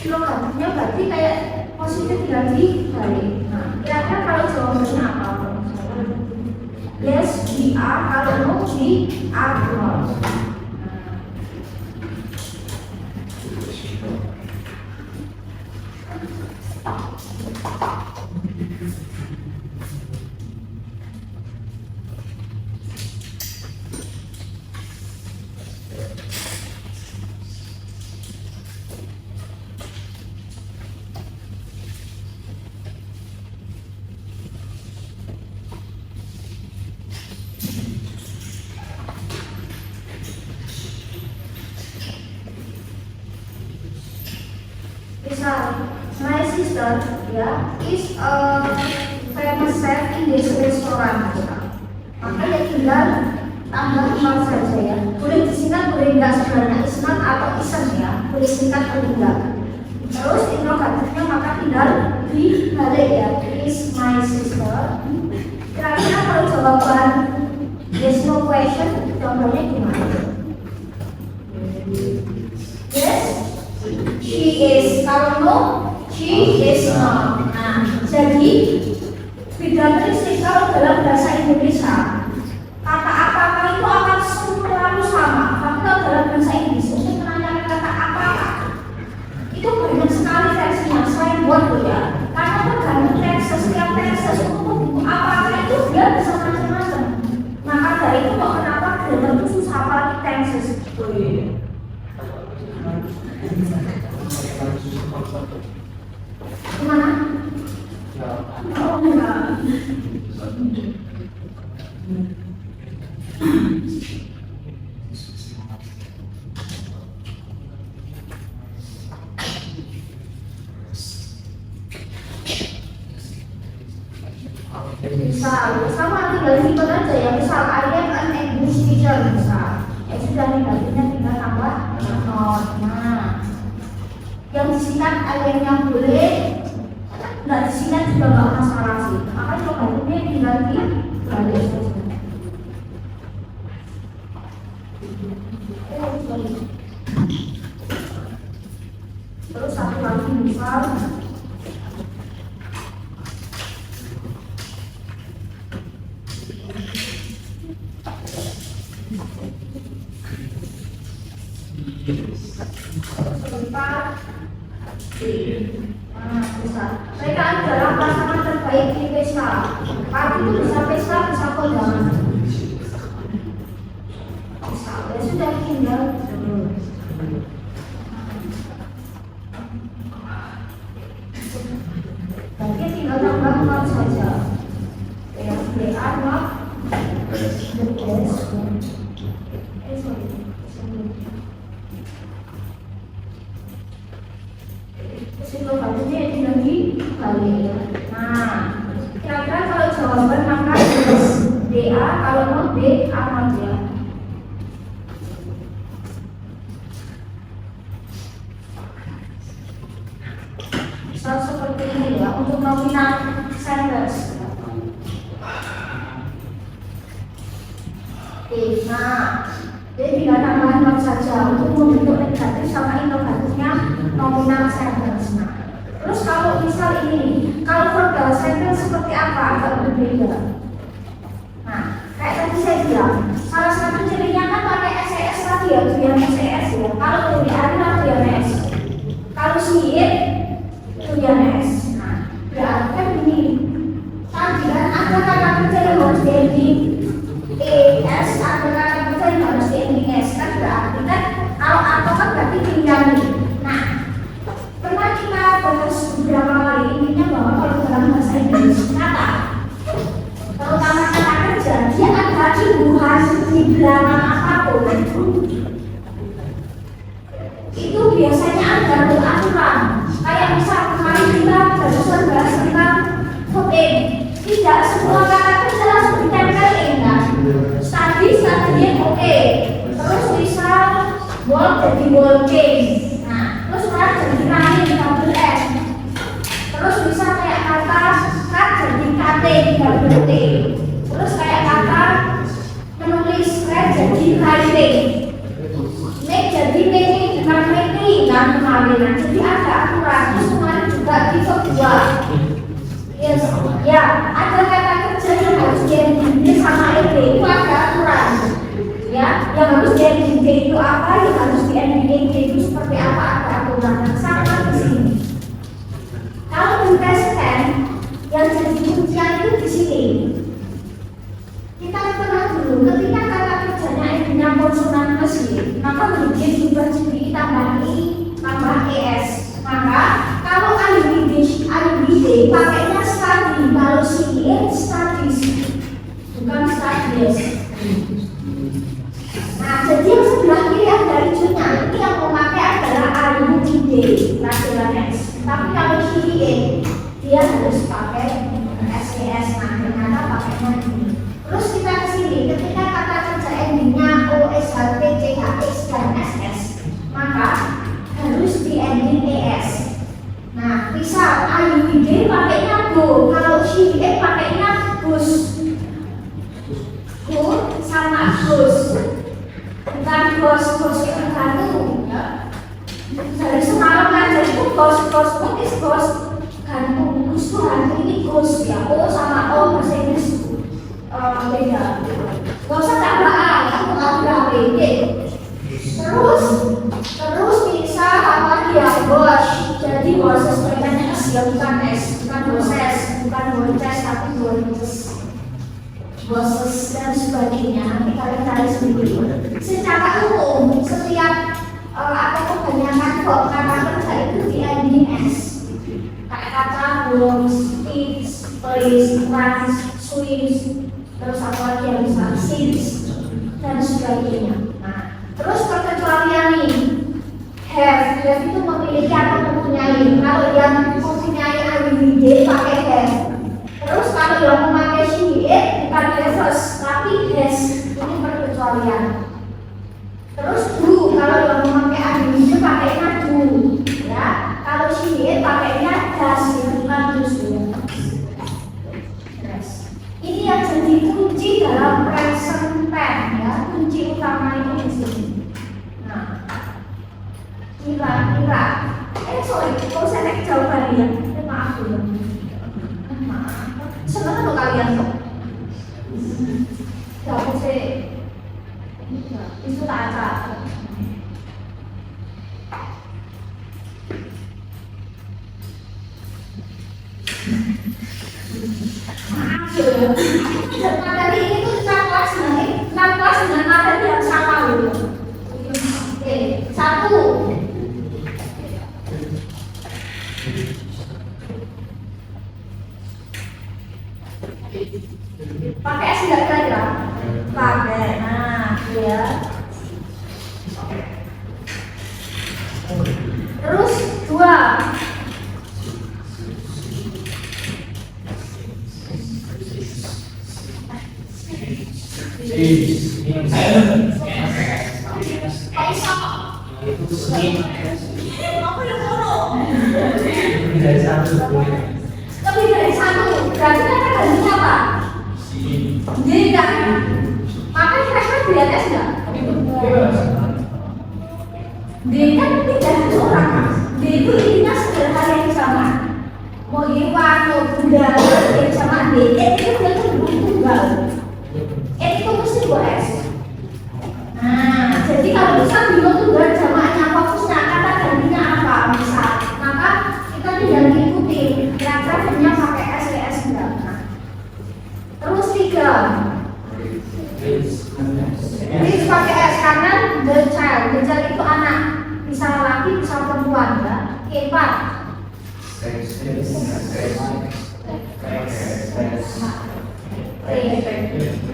Negatifnya berarti kayak positif tinggal dibalik. Nah, kira-kira kalau jawabannya apa? Yes, we are. Kalau no, we are not. My sister, ya, is a famous chef in this restaurant. Maka ya tinggal tambah nol saja ya. Boleh disingkat, boleh enggak sebenarnya is not atau isn't ya. Boleh singkat atau enggak. Terus interrogatifnya maka tinggal dibalik ya. Is my sister. Kira-kira kalau jawaban yes no question, jawabannya gimana? Yes, she is. Kalau no, she is not. Nah, jadi beda prinsip kalau dalam bahasa Indonesia kata apakah itu akan selalu sama. Tapi kalau dalam bahasa Inggris untuk menanyakan kata apakah itu banyak sekali versinya selain what ya. Karena tergantung teks, setiap teks untuk apakah itu dia bisa macam-macam. Maka dari itu kok kenapa grammar itu susah apalagi tenses. Gimana? Oh enggak. Misal, sama tinggal simpan aja ya. Misal I am an English teacher misal. Sudah negatifnya tinggal tambah not. Nah, yang disingkat ayamnya boleh, nggak disingkat juga nggak masalah sih. Maka negatifnya tinggal dibalik saja. Terus satu lagi misal sebentar. Nah, bisa. Mereka adalah pasangan terbaik di pesta. Pagi itu bisa pesta, bisa kondangan. Bisa. Ya sudah tinggal. Jadi tinggal tambahkan saja. Ya, BA not the best. Situ batunya tinggal dibalik. Nah, kira-kira kalau jawaban maka DA, kalau not B, amat ya. Seperti ini ya, untuk nominal sentence. Nah, jadi tinggal tambahan not saja untuk membentuk negatif sama interrogatifnya nominal sentence. Nah, terus kalau misal ini, kalau verbal sentence seperti apa? Agak berbeda. Nah, kayak tadi saya bilang, salah satu cirinya kan pakai SES tadi ya, tujuan SES ya. Kalau dari adalah tujuan S. Kalau sihir tujuan S. Nah, berarti kan ini tadi kan ada kata kerja yang harus jadi ES, ada kata kerja yang harus jadi S kan berarti kan kalau atau kan berarti tinggal nih. Nah, pernah kita bahas beberapa kali intinya bahwa kalau dalam bahasa Inggris kata terutama kata kerja dia ada imbuhan di belakang apapun itu biasanya ada aturan. Kayak misal kemarin kita barusan bahas tentang voting, tidak semua kata kerja langsung ditempelin kan. Tadinya oke, terus misal work jadi working, nah terus sekarang jadi running double S, terus bisa kayak kata cut jadi cutting double T, terus kayak kata menulis write jadi writing, make jadi making bukan making kan kemarin. Jadi ada aturan. Terus kemarin juga di kedua, yes, ya ada kata kerja yang harus jadi sama ED itu ada aturan. Ya, yang harus jadi itu apa, yang harus di ending itu seperti apa, ada aturan. Sama di sini. Kalau di tes 10 yang jadi kuncian itu di sini. Kita pernah dulu ketika kata kerjanya endingnya konsonan plus Y, maka menjadi juga jadi tambah I tambah ES. Maka kalau IUD pakainya study, kalau CE studies bukan studies. Nah, jadi yang sebelah kiri ada hijaunya ini yang memakai adalah IUD pelajaran X. Tapi kalau CE dia harus pakai SES. Nah, ternyata pakainya ini. Terus kita ke sini, ketika kata kerja endingnya OS, HP, CHX, dan SS, maka harus di ending ES. Nah, misal IUD pakainya go, kalau CE pakainya gus. Go sama gus, bukan gos itu gantung. Dari semalam aja itu gos gantung, gus itu gantung, ini gus ya. O sama O bahasa Inggris beda. Gak usah tambah A, aku tambah B. Terus bisa apa dia bos. Jadi boses bacanya S ya, bukan S, bukan boses, bukan bonces, tapi boses dan sebagainya. Nanti kalian cari sendiri. Secara umum setiap atau kebanyakan kata kerja itu di ending S. Kayak kata works, eats, plays, runs, swims, terus apa lagi yang bisa since dan sebagainya. Nah, terus perkecualian nih, have itu memiliki atau mempunyai. Kalau yang mempunyai IUD pakai have. Terus kalau yang memakai she bukan have tapi has, ini perkecualian. Terus do, kalau yang memakai IUD pakainya do, ya. Kalau she pakainya does, bukan does ya. Ini yang jadi kunci dalam present tense ya, kunci utama itu di sini. Nah, kira-kira, sorry, kalau saya naik jawaban ya, maaf ya. Maaf, senang loh kalian kok. Jawab saya, itu tak ada. Maaf ya. Dan materi ini tuh 6 kelas dengan materi yang sama gitu. Oke, 1. Pakai S enggak kira-kira? Pakai. Nah, ya. Terus 2. Apa yang buruk? Lebih dari satu. Lebih dari 1. Berarti kan gantinya apa? Jadi kan? Maka kira-kira dilihat S enggak? D kan tidak ada orang. D itu intinya sederhana yang sama. Mau Iwan, mau Bunda, yang sama D. Itu udah tunggal. Itu mesti 2S. Nah, jadi kalau bisa bingung tunggal jamaahnya fokusnya kata gantinya apa misal, maka kita tinggal ikuti kira-kira pakai S, S berapa. Terus 3. Ini pakai S karena the child itu anak, bisa laki, bisa perempuan ya. Oke, 4.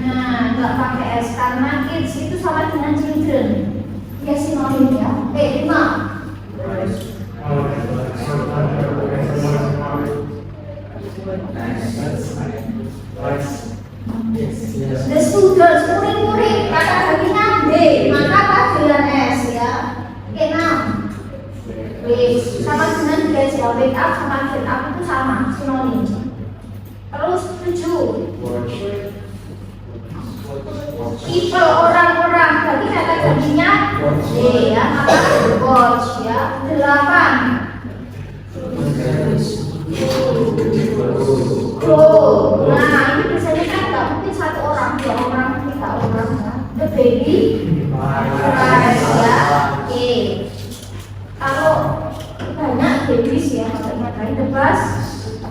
Nah, nggak pakai S karena kids itu sama dengan children. Ya sinonim ya. Oke, 5. The students, murid-murid, kata gantinya D, maka panggilan S ya. Oke, 6. Sama dengan get ya, wake up sama get up itu sama, sinonim. Terus 7. People, orang-orang, berarti kata gantinya D ya, maka watch ya. 8. Grow. Nah, ini biasanya kan nggak mungkin 1 orang, 2 orang, 3 orang ya. The baby cries ya. Oke. Kalau banyak babies ya, makanya tadi the bus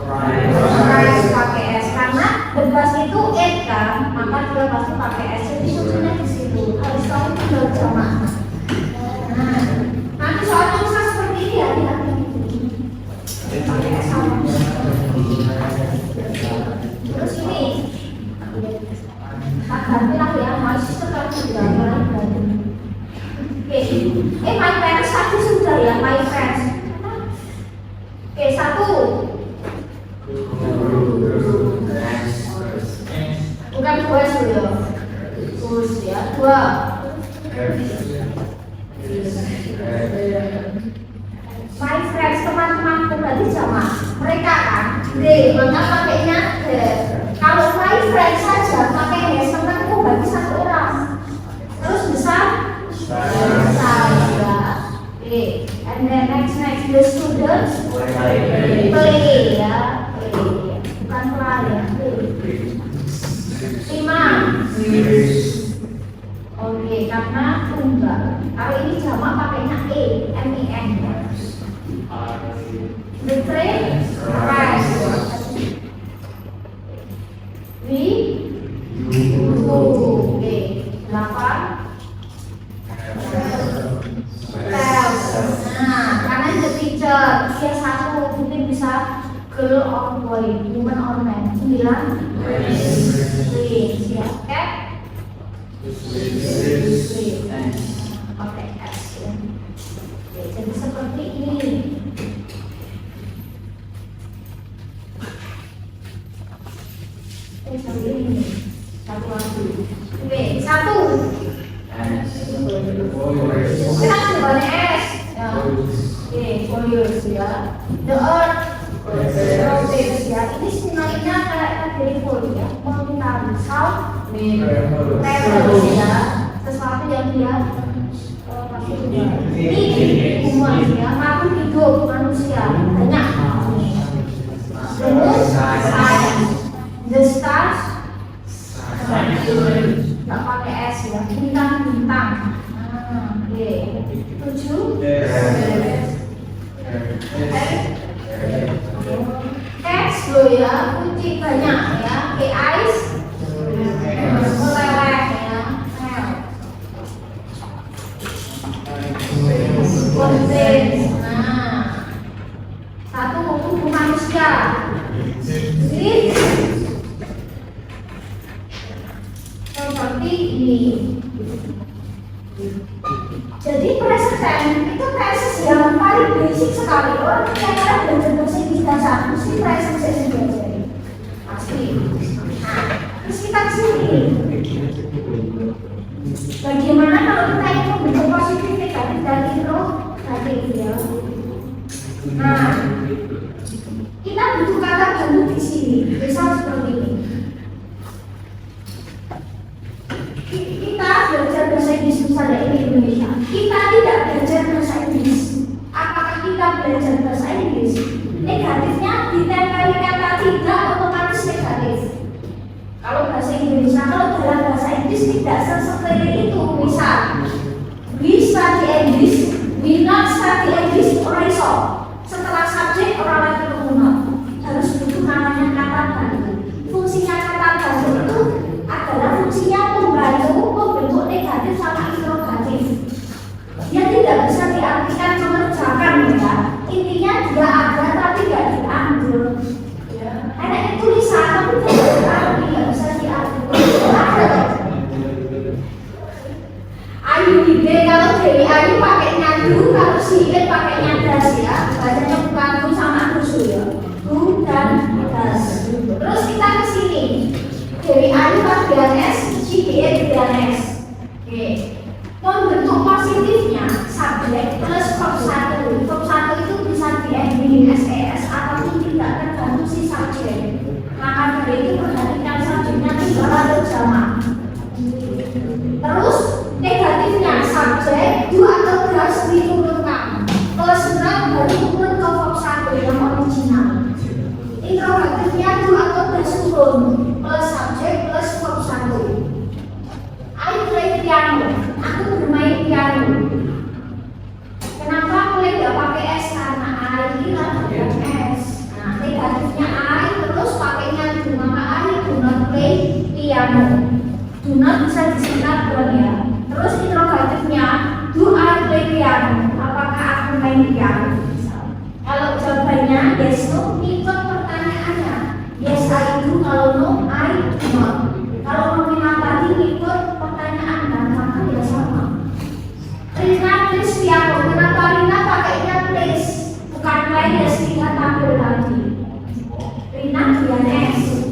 cries pakai S karena the bus itu it kan, maka dia pasti pakai S. Jadi kuncinya di situ. Harus tahu tinggal jamaah. Nah, nanti soal tulisan seperti ini ya, hati-hati. Pakai S sama. Terus ini tak ganti lah ya, masih tetap juga. Oke, my parents tadi sudah ya, my friends. Oke, 1. Bukan 2 sudah. Terus ya, 2. My friends, teman-temanku berarti sama. Mereka kan D, maka pakainya D. Kalau my friends saja pakai S, temanku berarti 1 orang. Terus besar? Besar ya. Oke, and then next the students play ya. Bukan play ya. 5. Oke, karena tunggal. Kalau ini jamak pakainya E, M-I-N ya. The train arrives. We go. Oke, 8. Nah, karena the teacher dia 1 mungkin bisa girl or boy, woman or man. 9. Ya, cat. Oke, S ya. Oke, jadi seperti ini. Sambil ini. 1 lagi. Oke, 1. Kita jawabannya S. Ya. Oke, follows ya. The earth rotates ya. Ini sinonimnya kayak dari full ya. Memutar misal travels ya. Sesuatu yang dia ini human ya. Makhluk hidup manusia banyak. The moon, science. The stars, nggak pakai S ya. Bintang-bintang. Oke. 7. X loh ya, kunci banyak ya. Ice meleleh ya. Konten. Nah, satu tubuh manusia. Jadi seperti ini. Jadi present itu proses yang paling basic sekali. Orang percaya belajar bahasa Inggris dasar mesti present saya diajari. Pasti. Nah, terus kita kesini. Bagaimana kalau kita ingin membentuk positif negatif dan interrogatif ya? Nah, kita butuh kata bantu di sini. Misal seperti ini. Kita belajar bahasa Inggris misalnya ini Indonesia. Kita tidak belajar bahasa Inggris. Apakah kita belajar bahasa Inggris? Negatifnya ditempeli kata tidak otomatis negatif. Kalau bahasa Indonesia, kalau dalam bahasa Inggris tidak seperti itu. Misal, we study English, we not study English, oreso. Setelah subjek orang lagi mengunak. Harus butuh namanya kata bantu. Fungsinya kata bantu itu adalah fungsinya membantu membentuk negatif sama interrogatif. Dia tidak bisa diartikan mengerjakan ya. Intinya dia ada tapi tidak diambil. Karena itu tulisan tapi tidak diarti, tidak bisa diambil. Ayu ide kalau dari ayu pakai nyadu, kalau silet pakai nyadas ya. Bacanya bukan tu sama tusu ya. Tu dan das. Terus kita ke sini. Dari ayu bagian S, CDE bagian S. Oke. Membentuk positifnya subjek plus verb 1. Verb 1 itu bisa di SES ataupun tidak tergantung si subjek. Maka dari itu perhatikan subjeknya tidak lalu jamak. Terus negatifnya subjek do atau does diturunkan. Plus benar baru turun ke verb 1 yang original. Interrogatifnya do atau does turun. Plus subjek plus verb 1. I play piano. Aku bermain piano. Kenapa play gak pakai S? Karena I ini pakai S. Nah, negatifnya I terus pakainya do. Maka I do not play piano. Do not bisa disingkat ya. Terus interrogatifnya do I play piano? Apakah aku main piano? Kalau jawabannya yes no, ikut pertanyaannya. Yes I do, kalau no I do not. Kalau nominal tadi ikut pertanyaan dan maka ya sama. Rina please piano. Kenapa Rina pakainya please? Bukan please, tidak tampil lagi. Rina bagian S.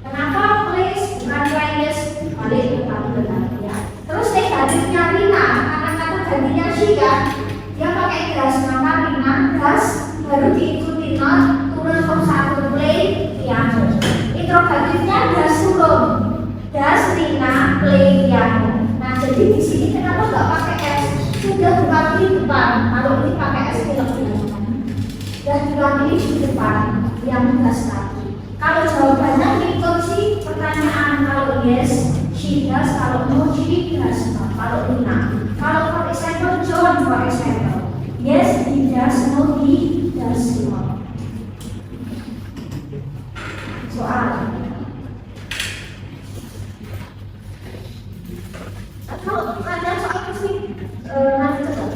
Kenapa please? Bukan please, balik ke tampil lagi ya. Terus negatifnya Rina, kata-kata gantinya she kan? Dia pakai gas, maka Rina gas baru diikuti not turun ke 1 play piano. Interrogatifnya gas turun. Das Rina play piano. Nah jadi di sini kenapa nggak pakai S? Sudah bukan di depan. Kalau ini pakai S tidak belakang. Dan diulangi di depan yang gas tadi. Kalau jawabannya ikut si pertanyaan. Kalau yes, she does. Kalau no, she does not. Kalau Rina. Kalau for example John, for example, yes he does, no he does not. Soal. Kalau ada soal pasti nanti tetap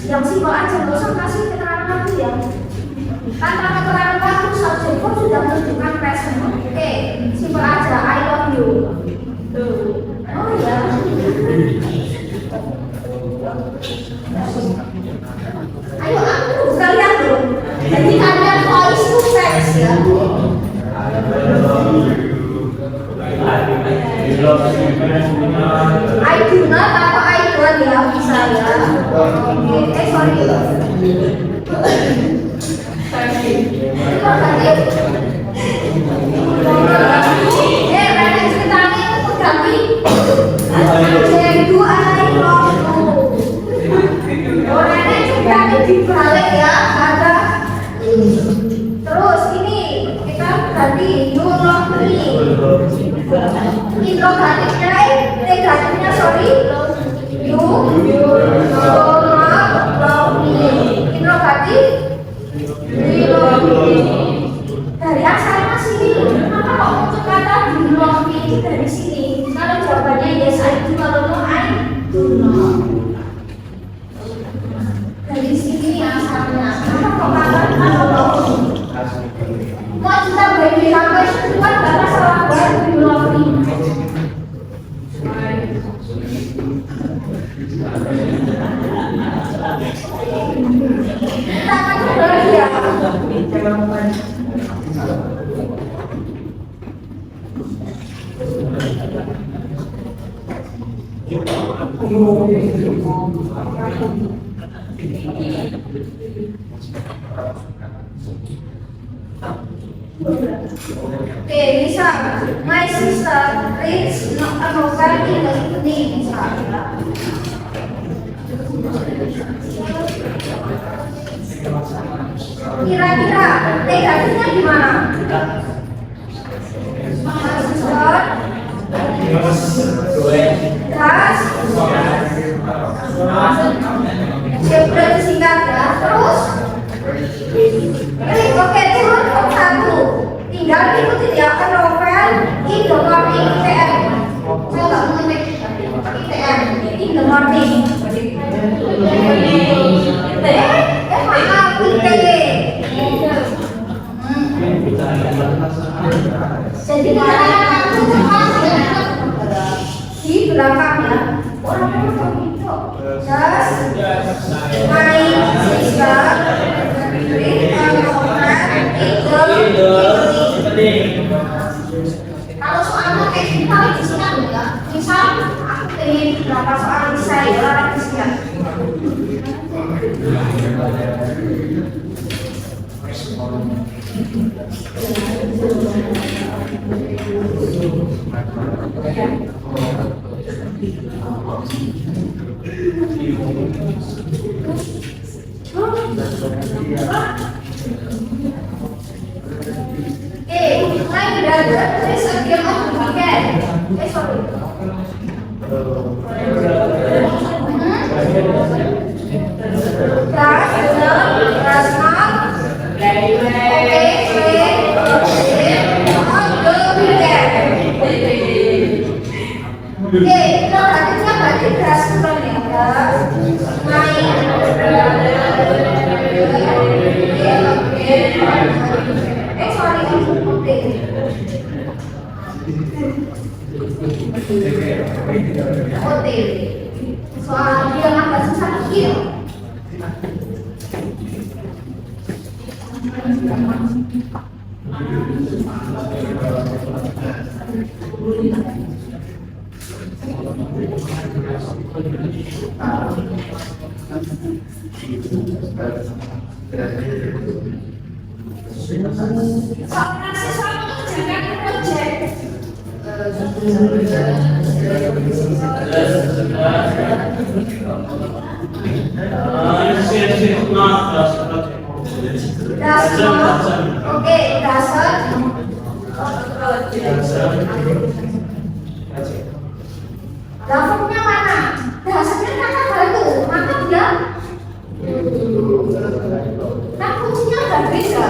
yang simpel aja, nggak usah kasih keterangan lagi ya. Tanpa keterangan lagi subjek pun sudah menunjukkan present. Oke, simpel aja. I love you. Oh ya. Ayo aku kalian dong. Jadi kalian voice to text ya. I do not atau I don't ya bisa ya. Sorry. Rene ceritanya itu ganti. Jadi dua love you. Rene ceritanya dibalik ya, ada. Terus ini kita ganti you love me. Interrogatifnya, negatifnya sorry. You love me. Interrogatif. You love me. dari asalnya sini. Kenapa kok muncul kata do not itu dari sini? Kalau jawabannya yes I do, kalau no I do not. Dari sini asalnya. Kenapa kok kata kalau kok kita bagi sampai kan karena salah buat do not ini. Kita akan coba lagi ya. Okay, Lisa, my sister reads a novel in the evening, misalnya. Kira-kira negatifnya gimana? My sister das berarti singkat ya. Terus oke, turun ke 1. Tinggal ikuti ya ke novel Indomaret ITM. Saya nggak mau ngetik ITM Indomaret. Maaf ITW. Jadi di belakang ya. Orang-orang begitu. Just my sister kalau soalnya kayak gini paling disikat enggak? Misal aku pengen berapa soal saya orang disikat. Mulai belajar tulis again of the weekend. Sorry. Soal dia agak susah dikit. Soal sesuatu jangan project. Oke, dasar. Dasarnya mana? Dasarnya kata batu, maka dia. Nah, kuncinya ada beda.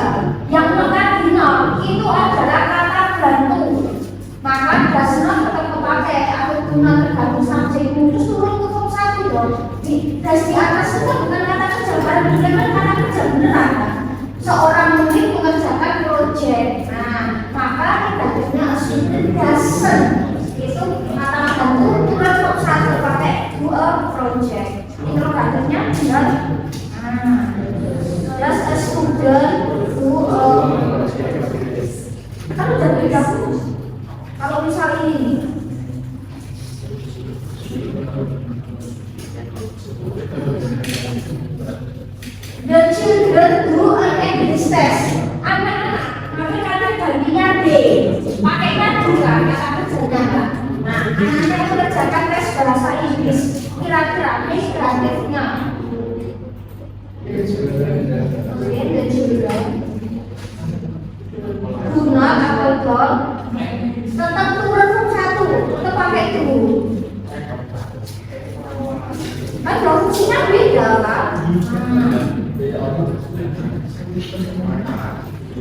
Yang mengandung itu adalah kata bantu. Maka dasarnya tetap kepakai atau guna tergantung subjekmu. Terus turun ke form 1 dong. Das di atas itu bukan kata kerja, bukan kata kerja beneran. Seorang murid mengerjakan proyek. Nah, maka negatifnya asumsi dasar itu kata bantu turun form 1 pakai do a project. Interrogatifnya benar. Does a student do a kan udah beda. Kalau misal ini the children do an English test. Anak-anak, maka kata gantinya D. Pakainya juga kata kerjanya. Nah, anak-anak yang mengerjakan tes bahasa Inggris. Kira-kira ini kreatifnya. The children do not atau tetap turun form 1, tetap pakai itu. Kan fungsinya beda kan?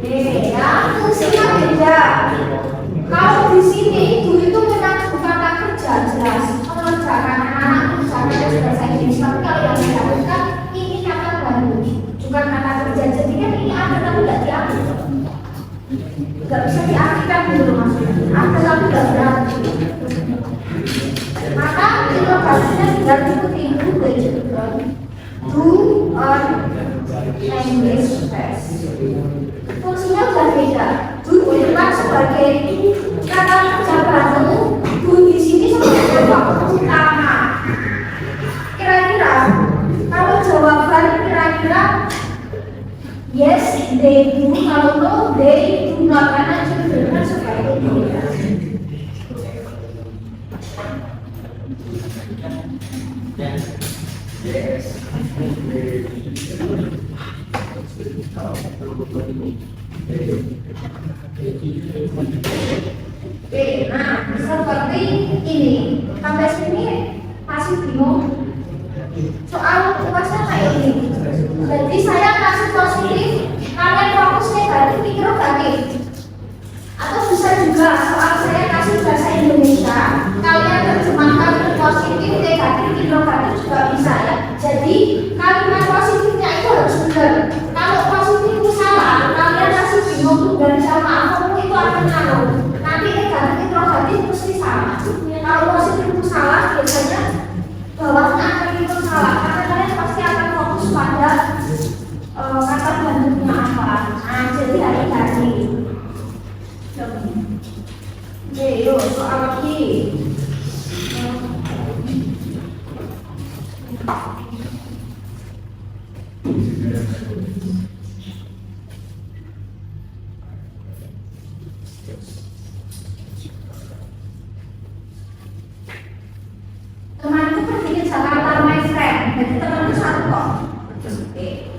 Yang fungsinya beda. Kalau di sini do itu memang kata kerja jelas mengerjakan anak-anak misalnya bahasa Inggris, tapi kalau yang dilakukan ini kata baru bukan kata kerja, jadi kan ini ada tapi tidak diambil, nggak bisa diartikan dulu maksudnya ada tapi tidak berarti. Maka interogasinya tidak seperti itu, do on English test. Fungsinya sudah beda. Do itu kan sebagai kata kerja baru, do di sini sebagai waktu utama. Kira-kira kalau jawaban kira-kira yes they do, kalau no they do not, karena itu benar sebagai itu. Oke, nah seperti ini sampai sini masih bingung soal tugasnya kayak ini. Jadi saya kasih positif, kalian fokus negatif, pikir negatif. Atau bisa juga soal saya kasih bahasa Indonesia, kalian terjemahkan positif, negatif, negatif juga bisa ya. Jadi kalimat positifnya itu harus benar. Kalau positif itu salah, kalian masih bingung dan sama aku itu akan ngawur. Nanti negatif, negatif mesti salah. Kalau positif itu salah, biasanya bawahnya akan itu salah. Karena kalian pasti akan fokus pada kata bandingnya apa. Nah, jadi hati-hati. Oke, yuk soal lagi. Teman itu pergi ke Jakarta, my friend. Jadi teman itu satu kok. Oke.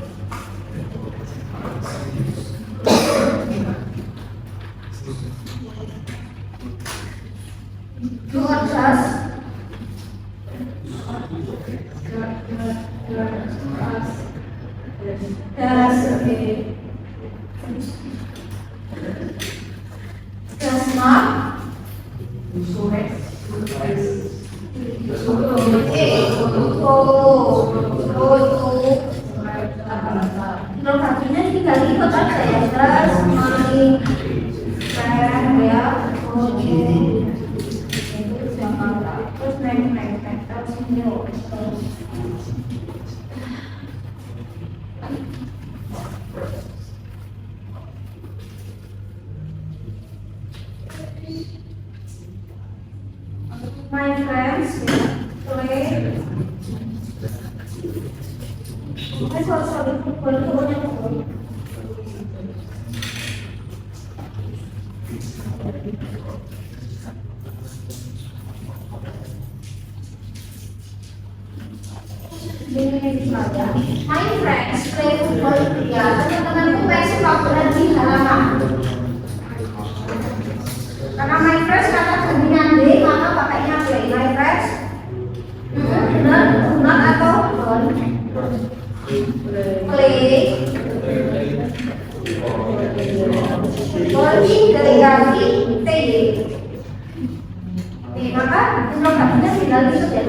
Do or just? Does, okay. Does not? Interogasinya tinggal ikut aja ya, terus mari ya, oke, terus naik terus ini. My friends, play. Sorry, My friends play football. Ya, teman-temanku main sepak bola di halaman. Karena my friends kata gantian D, maka pakainya play. My friends, benar, benar atau play. Bowling delegasi TD. Maka interogasinya tinggal itu ya.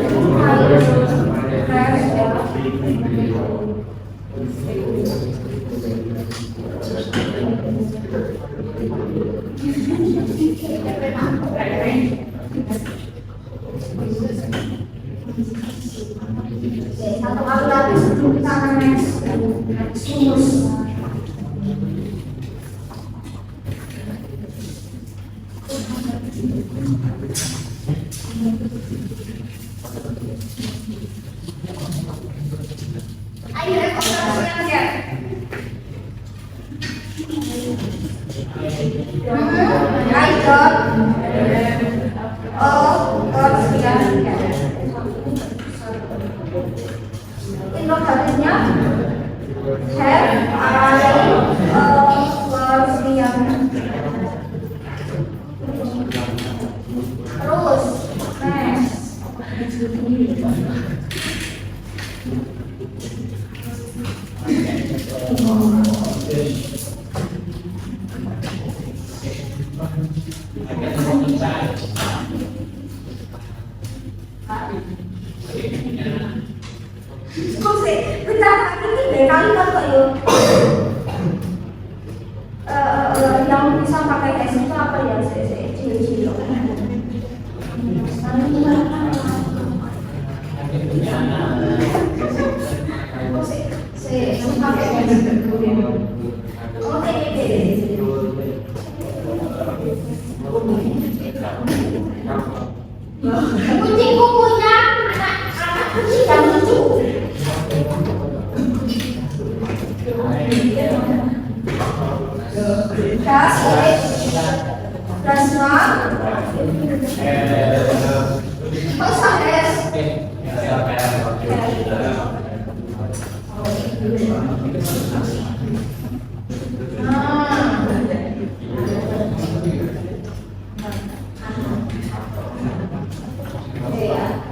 Satu kali lagi sebelum kita next sumus. Ayo rekomendasikan ya. Interogasinya have terus Bentar, ini deh kali kan kok yuk. Yang bisa pakai es itu apa ya? Cili-cili. Kucing kukunya anak kucing yang lucu.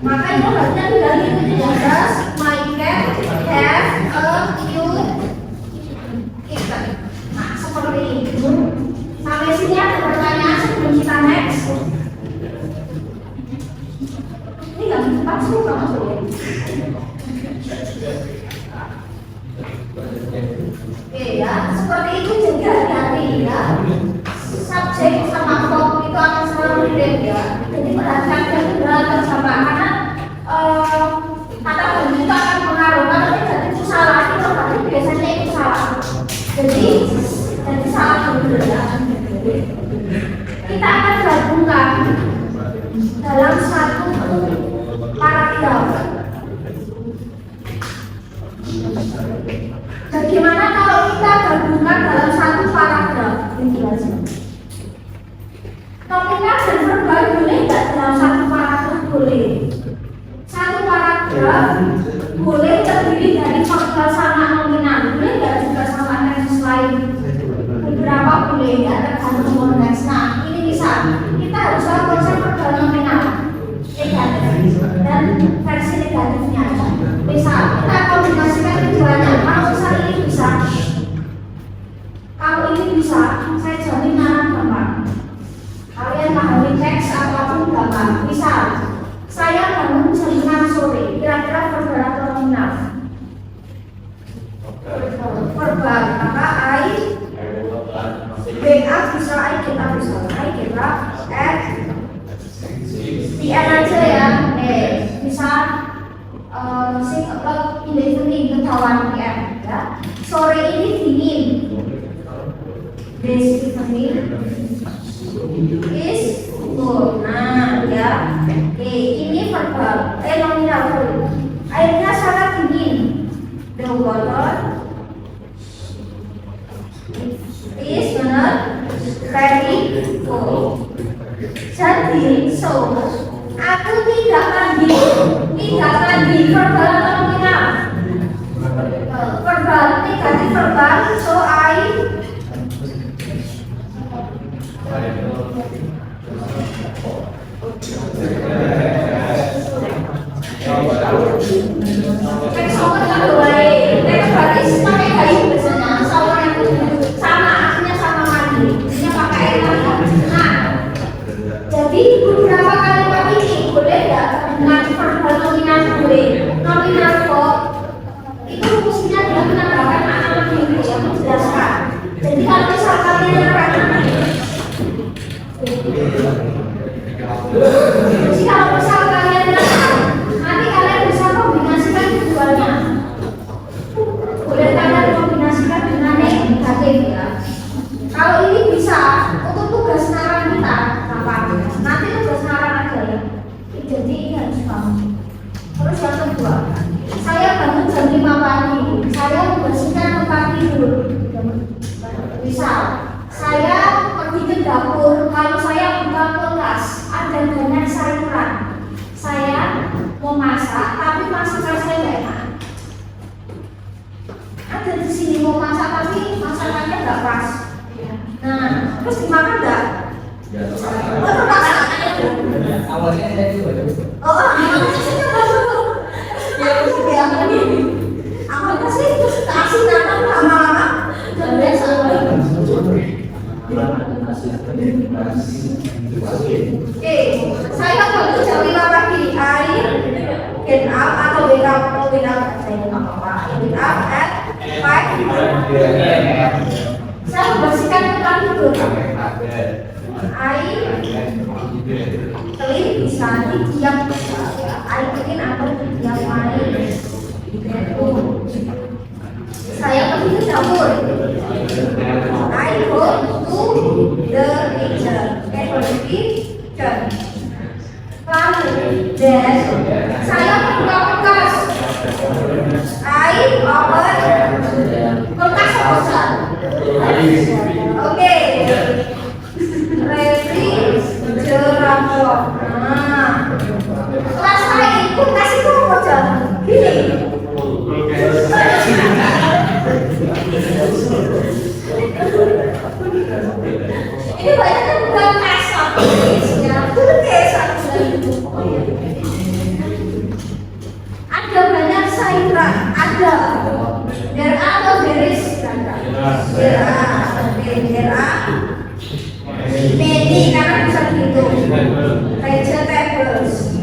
Makanya harusnya dari itu jelas my cat have a cute kitten. Nah seperti itu. Sampai sini ada pertanyaan sebelum kita next. Ini nggak cepat suka masuk. Oke ya, seperti itu jadi hati-hati ya. Subjek sama verb itu akan selalu relate ya. Jadi perhatikan yang beragam sama karena kata ganti itu akan mengaruh. Kalau ganti itu salah, itu berarti biasanya itu salah. Jadi salah dulu ya. Kita akan gabungkan dalam satu paragraf. Bagaimana kalau kita gabungkan dalam satu paragraf? Nominal dan verbal boleh tidak dalam satu paragraf? Boleh. Satu paragraf boleh terdiri dari verbal sama nominal. Boleh tidak juga sama teks lain? Beberapa boleh ya, tergantung konteks. Nah, ini bisa. Kita harus tahu konsep verbal nominal, negatif dan versi negatifnya. Bisa kita kombinasikan keduanya. Kalau misal ini bisa, kalau ini bisa, saya jamin gampang. Kalian pahami teks apapun gampang. Misal, saya bangun jam 6 sore. Kira-kira verbal atau nominal? Verbal. Maka I wake up bisa, I get up bisa. I get up at PM aja ya. Misal sing o'clock in the evening, ketahuan PM ya. Sore ini dingin. This evening is cool. Nah ya. Ini verbal. Nominal. Airnya sangat dingin. The water is not very cold. Jadi, aku tidak mandi. Verbal atau nominal? Verbal, negatif verbal. So I jadi beberapa kalimat ini boleh nggak dengan verbal nominal boleh. Nominal verb itu fungsinya dia menambahkan makna lebih yang menjelaskan. Jadi kalau misal kalian nanti kalian bisa kombinasikan keduanya. Boleh kalian kombinasikan dengan negatif ya. Kalau ini bisa untuk tugas ngarang kita, nanti tugas ngarang aja ya. Jadi ini harus paham. Terus yang kedua, saya bangun jam 5 pagi. Saya membersihkan tempat tidur. Misal, saya pergi ke dapur. Kalau saya buka kulkas, ada banyak sayuran. Saya mau masak, tapi masakan saya nggak enak. Ada di sini mau masak, tapi masakannya nggak pas. Nah, terus dimakan nggak? Awalnya ada juga. Awalnya sih terus kasih datang lama-lama. Dan biasa. Oke, saya bantu jawab lagi. I get up atau wake up saya nggak apa-apa. Wake up at 5. Saya membersihkan tempat tidur. I clean bisa diam bisa ya. I clean atau diam my bedroom. Saya pergi ke dapur. I go to the kitchen. Lalu, dan saya buka kulkas. I open kulkas kosong. Oke. Refrigerator. Nah, setelah saya kulkas itu kosong. Gini. Ini banyak kan bukan kasar, isinya ada banyak sayuran, ada. There are atau there is? There are many karena bisa dihitung. Vegetables.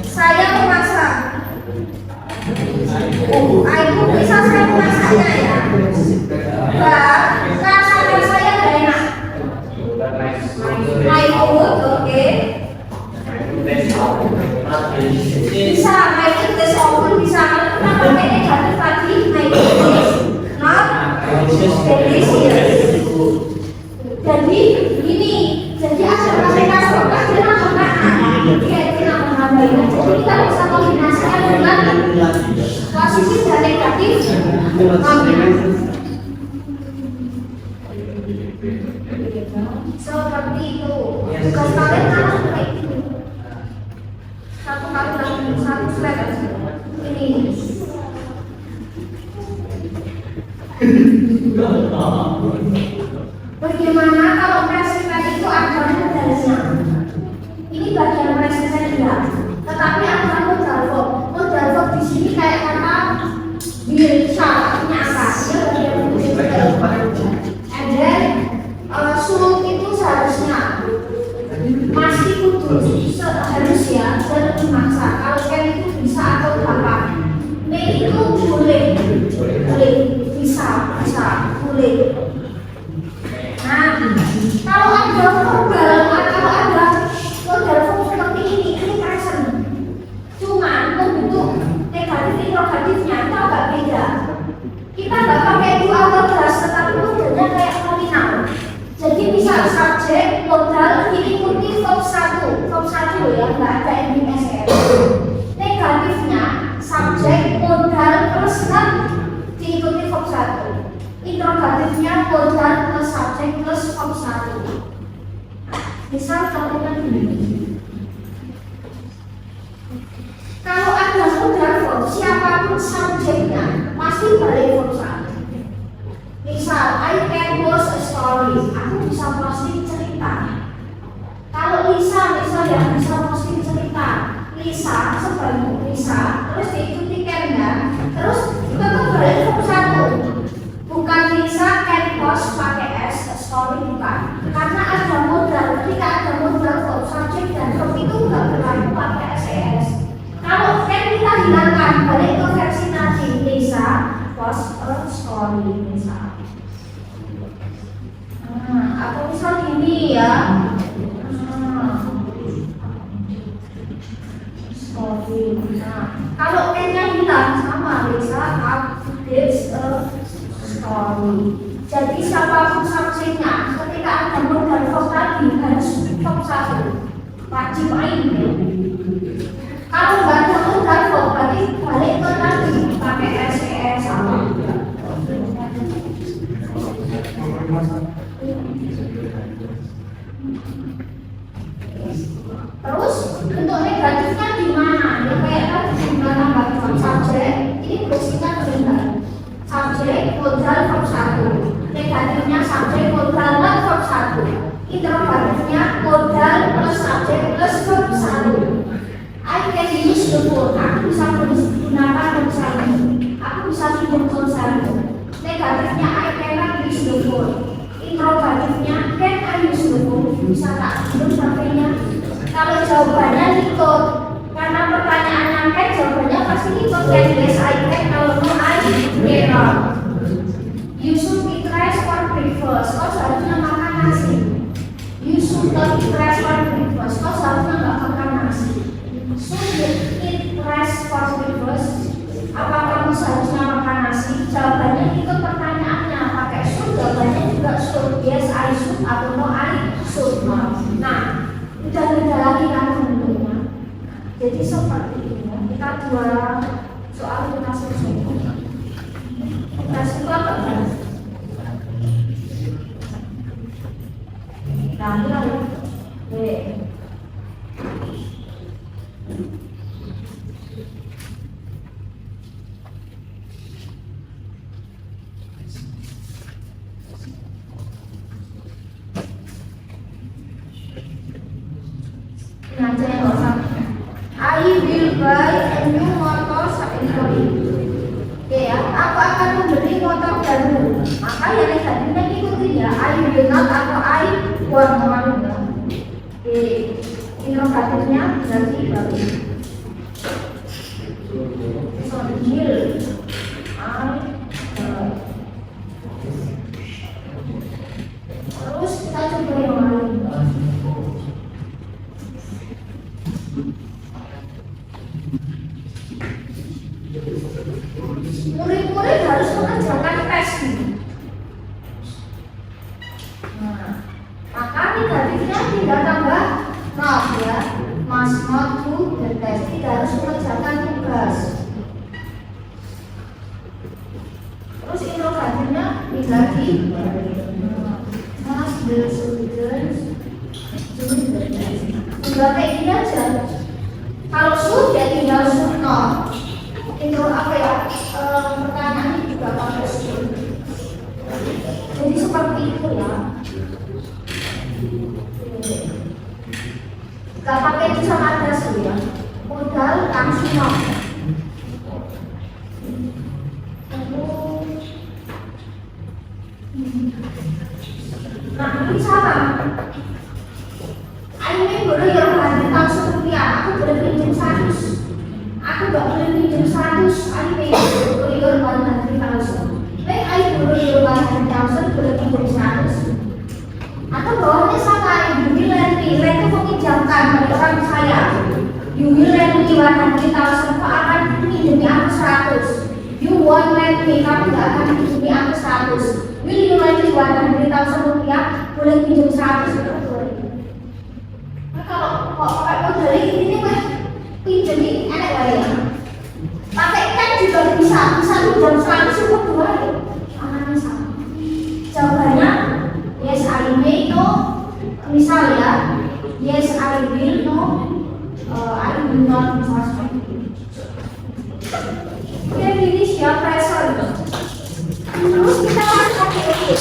Saya memasak. Aku bisa saya memasaknya ya. Masakan saya gak enak. My food, oke. Bisa, my food is open bisa. Kita pakai negatif tadi, my food is not delicious. Jadi ini, jadi ada mereka jadi kita bisa kombinasikan dengan positif dan negatif. Seperti itu. Tugas kalian harus seperti itu. Satu kali lagi, satu slide aja. Ini. Bagaimana kalau presiden itu ada modalnya? Ini bagian presiden ya. Tetapi ada modal verb di sini kayak kata bisa nyata. Dia bagian and then suluk itu seharusnya masih kudu harus ya dan memaksa. Kalau kan itu bisa atau dapat. May itu boleh bisa boleh. Nah, kalau ada verbal atau ada modal seperti ini present. Cuma bentuk negatif interrogatifnya itu agak beda. Kita nggak pakai do atau does, tetapi modelnya kayak nominal. Jadi bisa subjek, modal, diikuti verb 1 ya, nggak ada ending ss. Negatifnya subjek, modal plus verb diikuti verb 1. Interrogatifnya modal plus subjek plus verb 1. Misal contohnya begini. Kalau ada modal verb, siapapun subjeknya pasti balik verb 1. Misal, I can post a story. Aku bisa posting cerita. Kalau Lisa misalnya bisa posting cerita, Lisa sebanyak Lisa, terus diikuti Kenda, terus tetap balik verb 1. Bukan Lisa can post pakai s, a story bukan. Karena ada modal. Ketika ada modal verb, subjek dan verb itu nggak berlaku pakai ses. Kalau can kita hilangkan, balik ke versi tadi Lisa post a story misal. Atau misal gini ya. Story. Nah, kalau n-nya hilang sama Lisa updates a story. Jadi siapapun subjeknya ketika ada modal verb tadi harus verb 1. Wajib main. Kalau nggak ada modal verb berarti balik ke tadi pakai ses sama. Terus bentuk negatifnya di mana? Ya kayak tadi jumlah tambah subjek, ini bersihkan benar. Subjek modal verb 1. Negatifnya subjek modal verb 1. Interrogatifnya modal plus subjek plus verb 1. I can use the phone. Aku bisa menggunakan ponsel. Aku bisa pinjam ponsel. Negatifnya I cannot use the phone. Interrogatifnya can I use the phone? bisa tak belum sampainya. Kalau jawabannya ikut, karena pertanyaannya kan jawabannya pasti ikut kan yes I can, kalau no I cannot. You should eat rice for breakfast. Kau seharusnya makan nasi. You should not eat rice for breakfast. Kau seharusnya nggak makan nasi. Should you eat rice for breakfast? Apa kamu seharusnya makan nasi? Jawabannya ikut pertanyaannya. Pakai should, jawabannya juga should. Yes I should atau no I should not. Nah, udah beda lagi kan bentuknya. Jadi seperti ini. Kita dua soal kita selesai. Kita suka apa? Nah, I will buy a new motorcycle. Ya, aku akan membeli motor baru. Maka yang negatifnya ikutin ya. I will not atau I want. Inovatifnya berarti baru. So, will terus kita coba yang lain. Murid-murid harus mengerjakan tes ini. Nah, maka negatifnya tidak tambah not ya, must not do the test. Tidak harus mengerjakan tugas. Terus inovatifnya dibagi must the students do the test. Tinggal kayak gini aja. Kalau should ya tinggal should not. Itu apa ya? Pertanyaan ini juga pakai should. Jadi seperti itu ya. Gak pakai itu sama ada sih ya. Modal langsung no. Nah ini sama. Ini boleh yang hadir langsung rupiah. Aku boleh pinjam 100. Aku gak boleh pinjam 100. Ini boleh yang hadir langsung. Baik, aku boleh yang hadir langsung boleh pinjam 100. Atau bawahnya sama, you will lend me. Lend itu meminjamkan bagi orang saya. You will lend me 100,000. Kau akan pinjami aku 100. You won't lend me. Kamu gak akan pinjami aku 100. Will you lend me 100,000 rupiah? Boleh pinjam 100. Kalau pakai dari ini mah pinjami enak wae ya. Pakai kan juga bisa pinjam 100 cukup 2 ya. Angannya sama. Jawabannya yes I may no. Misal ya, yes I will no. I will not misalnya. Oke, ini siapa pressure itu. Terus kita akan pakai ini.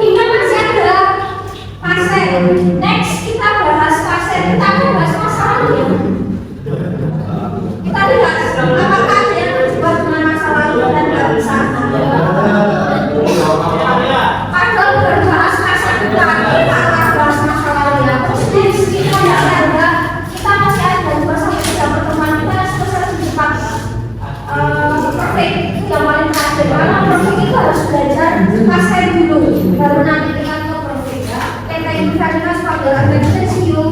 Kita masih ada pasien. Next kita bahas pasien. Kita bahas masalah ya. Kita lihat apakah ada yang terjebak dengan masa lalu dan tidak bisa. Padahal berbahas masa depan, kita akan bahas masa lalu ya. Terus kita ada, kita masih ada 2-3 pertemuan kita selesai di Jepang. Perfect itu yang paling terakhir. Karena perfect itu harus belajar pasien dulu, baru nanti kita ke perfect ya. PT Universitas Padang. See you.